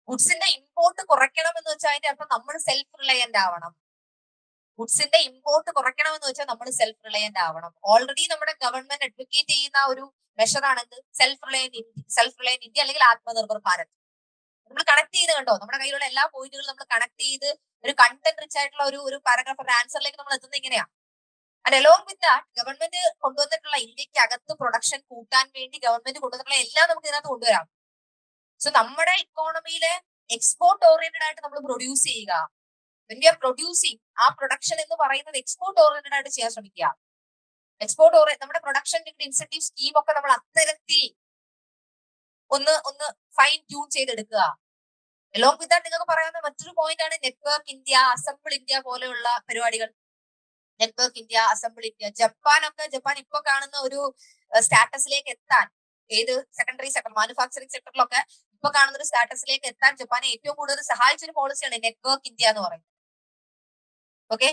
ഗുഡ്സിന്റെ ഇമ്പോർട്ട് കുറയ്ക്കണം എന്ന് വെച്ചാൽ അതിന്റെ അർത്ഥം നമ്മൾ സെൽഫ് റിലയന്റ് ആവണം. ഗുഡ്സിന്റെ ഇമ്പോർട്ട് കുറയ്ക്കണം എന്ന് വെച്ചാൽ നമ്മൾ സെൽഫ് റിലയന്റ് ആവണം. ഓൾറെഡി നമ്മുടെ ഗവൺമെന്റ് അഡ്വക്കേറ്റ് ചെയ്യുന്ന ഒരു മെഷറാണെന്ത്? സെൽഫ് റിലയന്റ് ഇന്ത്യ അല്ലെങ്കിൽ ആത്മനിർഭർ ഭാരത്. നമ്മൾ കണക്ട് ചെയ്ത് കണ്ടോ? നമ്മുടെ കയ്യിലുള്ള എല്ലാ പോയിന്റുകളും നമ്മൾ കണക്ട് ചെയ്ത് ഒരു കണ്ടന്റ് റിച്ച് ആയിട്ടുള്ള ഒരു പാരഗ്രാഫ്, ഒരു ആൻസറിലേക്ക് നമ്മൾ എത്തുന്നത് ഇങ്ങനെയാണ്. And along with that government കൊണ്ടുവന്നിട്ടുള്ള ഇന്ത്യക്ക് അകത്ത് പ്രൊഡക്ഷൻ കൂട്ടാൻ വേണ്ടി ഗവൺമെന്റ് കൊണ്ടുവന്നിട്ടുള്ള എല്ലാം നമുക്ക് ഇതിനകത്ത് കൊണ്ടുവരാം. സോ നമ്മുടെ ഇക്കോണമിയിലെ എക്സ്പോർട്ട് ഓറിയന്റഡ് ആയിട്ട് നമ്മൾ പ്രൊഡ്യൂസ് ചെയ്യുക. പ്രൊഡ്യൂസിങ് ആ പ്രൊഡക്ഷൻ എന്ന് പറയുന്നത് എക്സ്പോർട്ട് ഓറിയന്റഡ് ആയിട്ട് ചെയ്യാൻ ശ്രമിക്കുക. നമ്മുടെ പ്രൊഡക്ഷൻ ഇൻസെന്റീവ് സ്കീം ഒക്കെ നമ്മൾ അത്തരത്തിൽ ഒന്ന് ഫൈൻ ട്യൂൺ ചെയ്തെടുക്കുക. അലോങ് വിത്ത് ദാറ്റ് നിങ്ങൾക്ക് പറയാവുന്ന മറ്റൊരു പോയിന്റ് ആണ് നെറ്റ്വർക്ക് ഇന്ത്യ, അസംബിൾ ഇന്ത്യ പോലെയുള്ള പരിപാടികൾ. Network India, assemble India. Japan ഇപ്പൊ കാണുന്ന ഒരു സ്റ്റാറ്റസിലേക്ക് എത്താൻ, ഏത് സെക്കൻഡറി സെക്ടർ, മാനുഫാക്ചറിംഗ് സെക്ടറിലൊക്കെ ഇപ്പൊ കാണുന്ന ഒരു സ്റ്റാറ്റസിലേക്ക് എത്താൻ ജപ്പാനെ ഏറ്റവും കൂടുതൽ സഹായിച്ച ഒരു പോളിസിയാണ് നെറ്റ്വർക്ക് ഇന്ത്യ എന്ന് പറയുന്നത്. ഓക്കെ.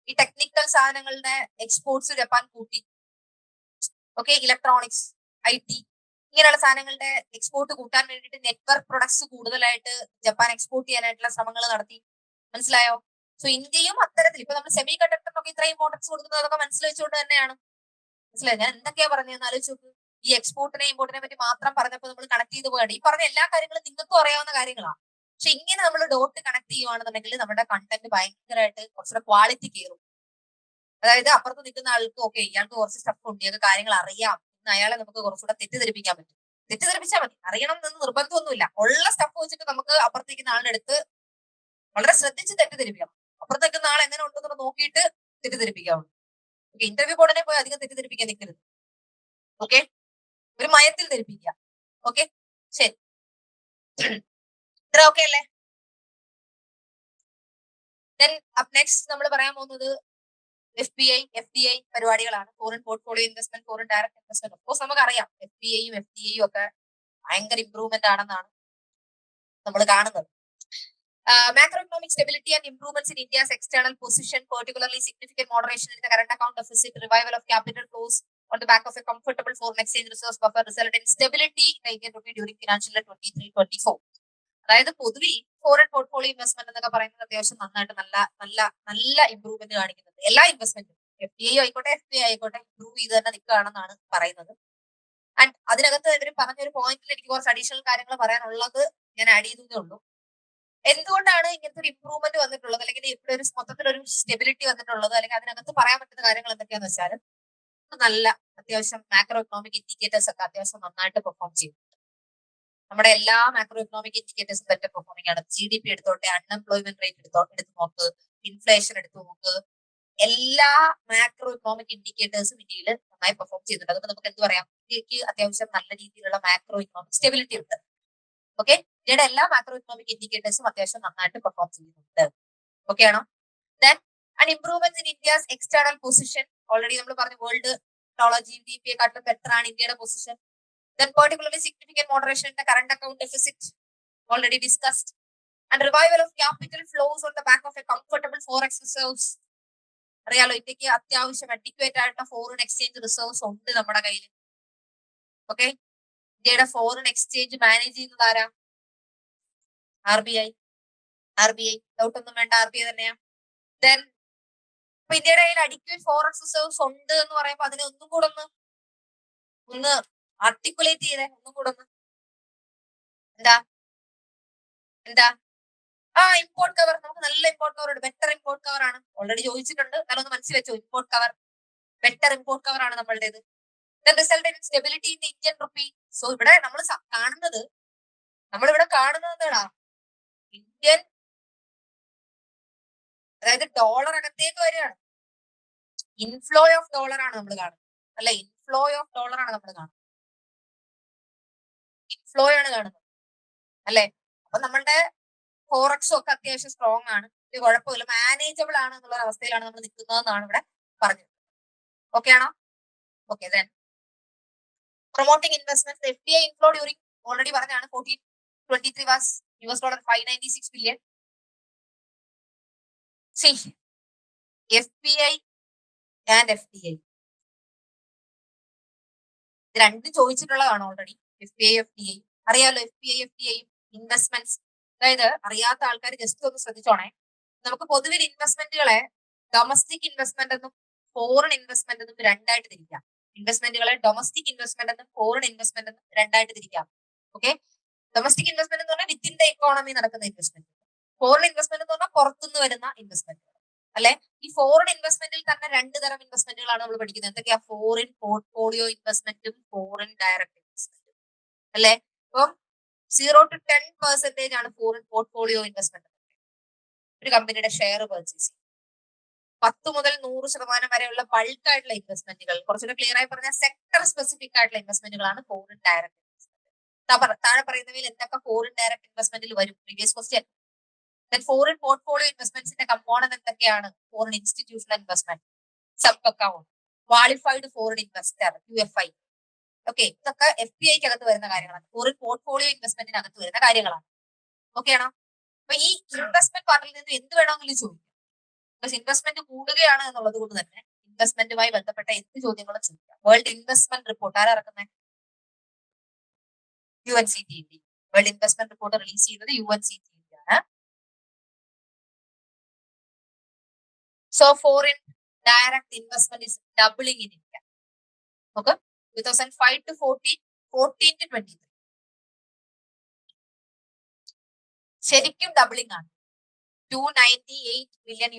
ഈ ടെക്നിക്കൽ സാധനങ്ങളുടെ എക്സ്പോർട്സ് ജപ്പാൻ കൂട്ടി. ഓക്കെ. ഇലക്ട്രോണിക്സ്, IT ഇങ്ങനെയുള്ള സാധനങ്ങളുടെ എക്സ്പോർട്ട് കൂട്ടാൻ വേണ്ടിയിട്ട് നെറ്റ്വർക്ക് പ്രൊഡക്ട്സ് കൂടുതലായിട്ട് ജപ്പാൻ എക്സ്പോർട്ട് ചെയ്യാനായിട്ടുള്ള ശ്രമങ്ങൾ നടത്തി. മനസ്സിലായോ? സോ ഇന്ത്യയും അത്തരത്തിൽ ഇപ്പൊ നമ്മൾ സെമി കണ്ടക്ടറിനൊക്കെ ഇത്രയും ഇമ്പോർട്ടൻസ് കൊടുക്കുന്നത് അതൊക്കെ മനസ്സിൽ വെച്ചുകൊണ്ട് തന്നെയാണ്. മനസ്സിലായോ ഞാൻ എന്തൊക്കെയാ പറഞ്ഞതെന്ന് ആലോചിച്ച് നോക്ക്. ഈ എക്സ്പോർട്ടിനെ ഇമ്പോർട്ടിനെ പറ്റി മാത്രം പറഞ്ഞപ്പോൾ നമ്മൾ കണക്ട് ചെയ്ത് പോകണ്ട. ഈ പറഞ്ഞ എല്ലാ കാര്യങ്ങളും നിങ്ങൾക്കും അറിയാവുന്ന കാര്യങ്ങളാണ്. പക്ഷെ ഇങ്ങനെ നമ്മൾ ഡോട്ട് കണക്ട് ചെയ്യുവാണെന്നുണ്ടെങ്കിൽ നമ്മുടെ കണ്ടന്റ് ഭയങ്കരമായിട്ട് കുറച്ചുകൂടെ ക്വാളിറ്റി കയറും. അതായത് അപ്പുറത്ത് നിൽക്കുന്ന ആൾക്ക് ഓക്കെ ഇയാൾക്ക് കുറച്ച് സ്റ്റഫ് ഉണ്ട്, ഇയാൾക്ക് കാര്യങ്ങൾ അറിയാം എന്ന് അയാളെ നമുക്ക് കുറച്ചുകൂടെ തെറ്റിദ്ധരിപ്പിക്കാൻ പറ്റും. തെറ്റിദ്ധരിപ്പിച്ചാൽ മതി, അറിയണം എന്ന് നിർബന്ധമൊന്നുമില്ല. ഉള്ള സ്റ്റഫ് വെച്ചിട്ട് നമുക്ക് അപ്പുറത്തേക്കുന്ന ആളുടെ അടുത്ത് വളരെ ശ്രദ്ധിച്ച് തെറ്റിദ്ധരിപ്പിക്കണം. അപ്പുറത്തേക്ക് ആൾ എങ്ങനെ ഉണ്ടെന്ന് നോക്കിയിട്ട് തെറ്റിദ്ധരിപ്പിക്കാവുള്ളൂ. ഓക്കെ. ഇന്റർവ്യൂ ബോർഡിനെ പോയി അധികം തെറ്റിദ്ധരിപ്പിക്കാൻ നിൽക്കരുത്. ഓക്കെ. ഒരു മയത്തിൽ ധരിപ്പിക്കുക. ഓക്കെ. ശരി, ഇത്ര ഓക്കെ അല്ലേ? നെക്സ്റ്റ് നമ്മൾ പറയാൻ പോകുന്നത് FPI, FDI പരിപാടികളാണ്. Foreign portfolio investment, foreign direct investment. Of course നമുക്കറിയാം FPIയും FDIയും ഒക്കെ ഭയങ്കര ഇംപ്രൂവ്മെന്റ് ആണെന്നാണ് നമ്മൾ കാണുന്നത്. Macroeconomic stability and improvements in India's external position, particularly significant moderation in the current account deficit, revival of capital flows on the back of a comfortable foreign exchange reserves buffer, resulted in stability in the Indian rupee during financial year 23-24. അതായത് പൊതുവെ foreign portfolio investment എന്നൊക്കെ പറയുന്നത് അത്യാവശ്യം നന്നായിട്ട് നല്ല improvement കാണിക്കുന്നുണ്ട്. എല്ലാ ഇൻവെസ്റ്റ്മെന്റും FDI ആയിക്കോട്ടെ FPI ആയിക്കോട്ടെ ഇംപ്രൂവ് ചെയ്ത് തന്നെ നിൽക്കുകയാണെന്നാണ് പറയുന്നത്. ആൻഡ് അതിനകത്ത് ഇവർ പറഞ്ഞൊരു പോയിന്റിൽ എനിക്ക് കുറച്ച് അഡീഷണൽ കാര്യങ്ങൾ പറയാനുള്ളത് ഞാൻ ആഡ് ചെയ്തേ ഉള്ളൂ. എന്തുകൊണ്ടാണ് ഇങ്ങനത്തെ ഒരു ഇംപ്രൂവ്മെന്റ് വന്നിട്ടുള്ളത്, അല്ലെങ്കിൽ ഇവിടെ ഒരു മൊത്തത്തിലൊരു സ്റ്റെബിലിറ്റി വന്നിട്ടുള്ളത്, അല്ലെങ്കിൽ അതിനകത്ത് പറയാൻ പറ്റുന്ന കാര്യങ്ങൾ എന്തൊക്കെയാന്ന് വെച്ചാൽ, നല്ല അത്യാവശ്യം മാക്രോ എക്കണോമിക് ഇൻഡിക്കേറ്റേഴ്സ് ഒക്കെ അത്യാവശ്യം നന്നായിട്ട് പെർഫോം ചെയ്യും. നമ്മുടെ എല്ലാ മാക്രോ എക്കണോമിക് ഇൻഡിക്കേറ്റേഴ്സും ബെറ്റർ പെർഫോമിംഗ് ആണ്. GDP എടുത്തോട്ടെ, അൺഎംപ്ലോയ്മെന്റ് റേറ്റ് എടുത്ത് നോക്ക്, ഇൻഫ്ലേഷൻ എടുത്തു നോക്ക്, എല്ലാ മാക്രോ എക്കണോമിക് ഇൻഡിക്കേറ്റേഴ്സും ഇന്ത്യയിൽ നന്നായി പെർഫോം ചെയ്തിട്ടുണ്ട്. അതുകൊണ്ട് നമുക്ക് എന്ത് പറയാം, ഇന്ത്യക്ക് അത്യാവശ്യം നല്ല രീതിയിലുള്ള മാക്രോ എക്കണോമിക് സ്റ്റെബിലിറ്റി ഉണ്ട്. ഓക്കെ, ഇന്ത്യയുടെ എല്ലാ മാക്രോ എക്കണോമിക് ഇൻഡിക്കേറ്റേഴ്സും അത്യാവശ്യം നന്നായിട്ട് പെർഫോം ചെയ്യുന്നുണ്ട്. ഓക്കെ ആണോ? Then and improvement in India's external position, already നമ്മൾ പറഞ്ഞു വേൾഡ് GDP യെക്കാട്ടും ബെറ്റർ ആണ് ഇന്ത്യയുടെ position. Then particularly significant moderation in the current account deficit, already discussed, and revival of capital flows on the back of a comfortable forex reserves. അറിയാലോ, ഇന്ത്യക്ക് അത്യാവശ്യം adequate ആയിട്ടുള്ള foreign exchange reserves ഉണ്ട് നമ്മുടെ കയ്യിൽ. Okay, ഇന്ത്യയുടെ ഫോറിൻ എക്സ്ചേഞ്ച് മാനേജ് ചെയ്യുന്നത് ആരാ? RBI. ഡൗട്ട് ഒന്നും വേണ്ട, RBI തന്നെയാ. ദെൻ ഇപ്പൊ ഇന്ത്യയുടെ കയ്യിൽ അഡിക്വേറ്റ് ഫോറക്സ് റിസർവ്സ് ഉണ്ട് എന്ന് പറയുമ്പോൾ അതിനെ ഒന്നും കൂടെ ഒന്ന് ആർട്ടിക്കുലേറ്റ് ചെയ്തേ, ഒന്നും കൂടെ ഒന്ന്. എന്താ ഇമ്പോർട്ട് കവർ. നമുക്ക് നല്ല ഇമ്പോർട്ട് കവർ ഉണ്ട്, ബെറ്റർ ഇമ്പോർട്ട് കവർ ആണ്. ഓൾറെഡി ചോദിച്ചിട്ടുണ്ട്, എന്നാലും ഒന്ന് മനസ്സിൽ വെച്ചോ. Import cover, better import cover ആണ് നമ്മളുടേത്. Stability in Indian rupee. So ഇവിടെ നമ്മളിവിടെ കാണുന്നത് എന്താടാ, ഇന്ത്യൻ, അതായത് ഡോളർ അകത്തേക്ക് വരികയാണ്. ഇൻഫ്ലോ ഓഫ് ഡോളർ ആണ് നമ്മൾ കാണുന്നത്, അല്ല ഇൻഫ്ലോ ഓഫ് ഡോളർ ആണ് നമ്മൾ കാണുന്നത്. ഇൻഫ്ലോ ആണ് കാണുന്നത് അല്ലെ. അപ്പൊ നമ്മളുടെ ഫോറക്സും ഒക്കെ അത്യാവശ്യം സ്ട്രോങ് ആണ്, ഒരു കുഴപ്പമില്ല, മാനേജബിൾ ആണ് എന്നുള്ള അവസ്ഥയിലാണ് നമ്മൾ നിൽക്കുന്നതെന്നാണ് ഇവിടെ പറഞ്ഞത്. ഓക്കെ ആണോ? Okay, then promoting investment. FDI inflow during already പറഞ്ഞാണ് 14-23 was $596 billion. See, FPI and FDI ഇത് രണ്ടും ചോദിച്ചിട്ടുള്ളതാണ് ഓൾറെഡി. FPI FDI അറിയാലോ. FPI FDI ഇൻവെസ്റ്റ്മെന്റ്സ്, അതായത് അറിയാത്ത ആൾക്കാർ ജസ്റ്റ് ഒന്ന് ശ്രദ്ധിച്ചോണേ. നമുക്ക് പൊതുവിൽ ഇൻവെസ്റ്റ്മെന്റുകളെ ഡൊമസ്റ്റിക് ഇൻവെസ്റ്റ്മെന്റ് എന്നും ഫോറിൻ ഇൻവെസ്റ്റ്മെന്റ് എന്നും രണ്ടായിട്ട് തിരിക്കാം. ഇൻവെസ്റ്റ്മെന്റുകളെ ഡൊമസ്റ്റിക് ഇൻവെസ്റ്റ്മെന്റ് എന്നും ഫോറിൻ ഇൻവെസ്റ്റ്മെന്റ് എന്നും രണ്ടായിട്ട് തിരിക്കാം. ഓക്കെ, ഡൊമസ്റ്റിക് ഇൻവെസ്റ്റ്മെന്റ് എന്ന് പറഞ്ഞാൽ വിത്തിൻ ദ ഇക്കോണമി നടക്കുന്ന ഇൻവെസ്റ്റ്മെന്റ്. ഫോറിൻ ഇൻവെസ്റ്റ്മെന്റ് എന്ന് പറഞ്ഞാൽ പുറത്തുനിന്ന് വരുന്ന ഇൻവെസ്റ്റ്മെന്റ് അല്ലെ. ഈ ഫോറിൻ ഇൻവെസ്റ്റ്മെന്റിൽ തന്നെ രണ്ട് തരം ഇൻവെസ്റ്റ്മെന്റുകളാണ് നമ്മൾ പഠിക്കുന്നത്. എന്തൊക്കെയാ? ഫോറിൻ പോർട്ട്ഫോളിയോ ഇൻവെസ്റ്റ്മെന്റും ഫോറിൻ ഡയറക്ട് ഇൻവെസ്റ്റ്മെന്റും അല്ലെ. അപ്പം 0 to 10% ആണ് ഫോറിൻ പോർട്ട്ഫോളിയോ ഇൻവെസ്റ്റ്മെന്റ്. ഒരു കമ്പനിയുടെ ഷെയർ പർച്ചേസ് 10 മുതൽ 100% വരെയുള്ള ബൾക്ക് ആയിട്ടുള്ള ഇൻവെസ്റ്റ്മെന്റുകൾ, കുറച്ചുകൂടെ ക്ലിയർ ആയി പറഞ്ഞാൽ സെക്ടർ സ്പെസിഫിക് ആയിട്ടുള്ള ഇൻവെസ്റ്റ്മെന്റുകളാണ് ഫോറിൻ ഡയറക്ട് ഇൻവെസ്റ്റ്മെന്റ്. താഴെ പറയുന്നവയിൽ എന്തൊക്കെ ഫോറിൻ ഡയറക്ട് ഇൻവെസ്റ്റ്മെന്റിൽ വരും? Previous question. ഫോറിൻ പോർട്ട്ഫോളിയോ ഇൻവെസ്റ്റ്മെന്റ്സിന്റെ കമ്പോണന്റ് എന്തൊക്കെയാണ്? Foreign institutional investment, sub account, qualified foreign investor QFI. Okay, ഇതൊക്കെ FPIക്ക് അകത്ത് വരുന്ന കാര്യങ്ങളാണ്, ഫോറിൻ പോർട്ട്ഫോളിയോ ഇൻവെസ്റ്റ്മെന്റിനകത്ത് വരുന്ന കാര്യങ്ങളാണ്. ഓക്കെ ആണോ? അപ്പൊ ഈ ഇൻവെസ്റ്റ്മെന്റ് പാർട്ടിൽ നിന്ന് എന്ത് വേണമെങ്കിലും ചോദിക്കാം. ബിക്കോസ് ഇൻവെസ്റ്റ്മെന്റ് കൂടുകയാണ് എന്നുള്ളത് കൊണ്ട് തന്നെ ഇൻവെസ്റ്റ്മെന്റുമായി ബന്ധപ്പെട്ട എന്ത് ചോദ്യങ്ങളും ചോദിക്കാം. വേൾഡ് ഇൻവെസ്റ്റ്മെന്റ് റിപ്പോർട്ട് ആരാ ഇറക്കുന്നത്? UNCTAD. World investment report release ചെയ്യുന്നത് UNCTAD ആണ്. So foreign direct investment is doubling in India. Okay, 2005 to 14, 14 to 23. ശരിക്കും ഡബിളിംഗ് ആണ്. $298 billion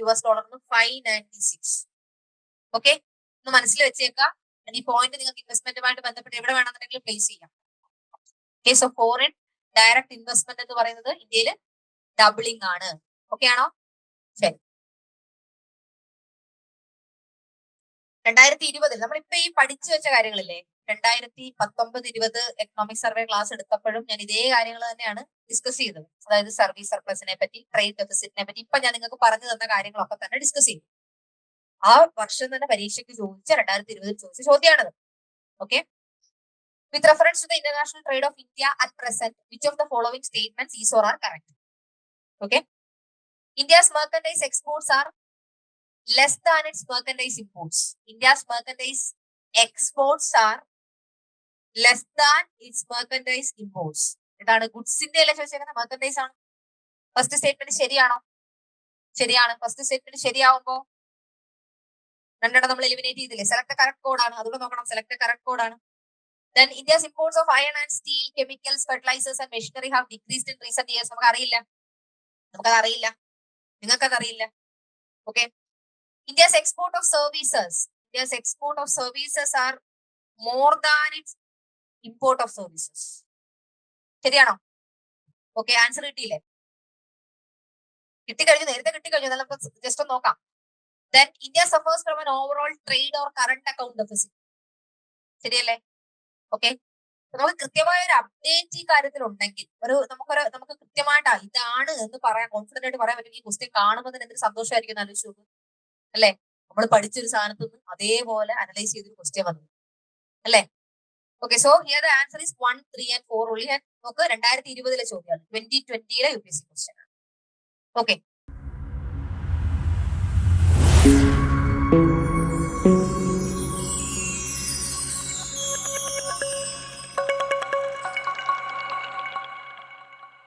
$596. ഓക്കെ, ഒന്ന് മനസ്സിൽ വെച്ചേക്കാം. ഈ പോയിന്റ് നിങ്ങൾക്ക് ഇൻവെസ്റ്റ്മെന്റുമായിട്ട് ബന്ധപ്പെട്ട് എവിടെ വേണമെന്നുണ്ടെങ്കിലും പ്ലേസ് ചെയ്യാം. Okay, so foreign direct investment എന്ന് പറയുന്നത് ഇന്ത്യയിൽ ഡബിളിംഗ് ആണ്. ഓക്കെ ആണോ? ശരി. 2020 നമ്മളിപ്പോ ഈ പഠിച്ചു വെച്ച കാര്യങ്ങളില്ലേ, 2019-20 എക്കണോമിക് സർവേ ക്ലാസ് എടുത്തപ്പോഴും ഞാൻ ഇതേ കാര്യങ്ങൾ തന്നെയാണ് ഡിസ്കസ് ചെയ്തത്. അതായത് സർവീസ് സർപ്ലസിനെ പറ്റി, ട്രേഡ് ഡെഫിസിറ്റിനെ പറ്റി, ഇപ്പൊ ഞാൻ നിങ്ങൾക്ക് പറഞ്ഞു തന്ന കാര്യങ്ങളൊക്കെ തന്നെ ഡിസ്കസ് ചെയ്തു. ആ വർഷം തന്നെ പരീക്ഷയ്ക്ക് ചോദിച്ച 2020 ചോദിച്ച ചോദ്യമാണത്. Okay. With reference to the international trade of India at present, which of the following statements is or are correct? Okay. India's merchandise exports are less than its merchandise imports. India's merchandise exports are less than its merchandise imports. ഇതാണ് ഗുഡ്സിന്റെ അല്ലേ ചോദിച്ചേക്കുന്നത്, merchandise ആണ്. First statement ശരിയാണോ? ശരിയാണ്. First statement ശരിയാവുമ്പോ രണ്ടെണ്ണം നമ്മൾ eliminate ചെയ്തില്ലേ? Select correct കോഡാണ്. അതുകൊണ്ട് നോക്കണം, സെലക്ട് കറക്റ്റ് കോഡാണ്. Then India's imports of iron and steel, chemicals, fertilizers and machinery have decreased in recent years. നമുക്കറിയില്ല, നമുക്കതറിയില്ല, നിങ്ങൾക്കതറിയില്ല. Okay. India's export of services, India's export of services are more than its import of services. ശരിയാണോ? Okay, answer കിട്ടിയില്ലേ? കിട്ടിക്കഴിഞ്ഞു, നേരത്തെ കിട്ടിക്കഴിഞ്ഞു. നമുക്ക് just ഒന്ന് നോക്കാം. Then India suffers from an overall trade or current account deficit. ശരിയല്ലേ? Okay. നമുക്ക് കൃത്യമായ ഒരു അപ്ഡേറ്റ് ഈ കാര്യത്തിൽ ഉണ്ടെങ്കിൽ നമുക്ക് കൃത്യമായിട്ട് ഇതാണ് എന്ന് പറയാൻ കോൺഫിഡന്റ് ആയിട്ട് പറയാൻ പറ്റും. ഈ ക്വസ്റ്റ്യൻ കാണുമ്പോൾ തന്നെ എന്തൊരു സന്തോഷമായിരിക്കും ആലോചിച്ചു നോക്കും അല്ലെ? നമ്മൾ പഠിച്ചൊരു സാധനത്ത് നിന്ന് അതേപോലെ അനലൈസ് ചെയ്തൊരു ക്വസ്റ്റ്യൻ വന്നു അല്ലെ? Okay, so here the answer is 1, 3 and 4 only. നമുക്ക് 2020 ചോദ്യമാണ്, 2020 UPSC ക്വസ്റ്റ്യൻ ആണ്. ഓക്കെ.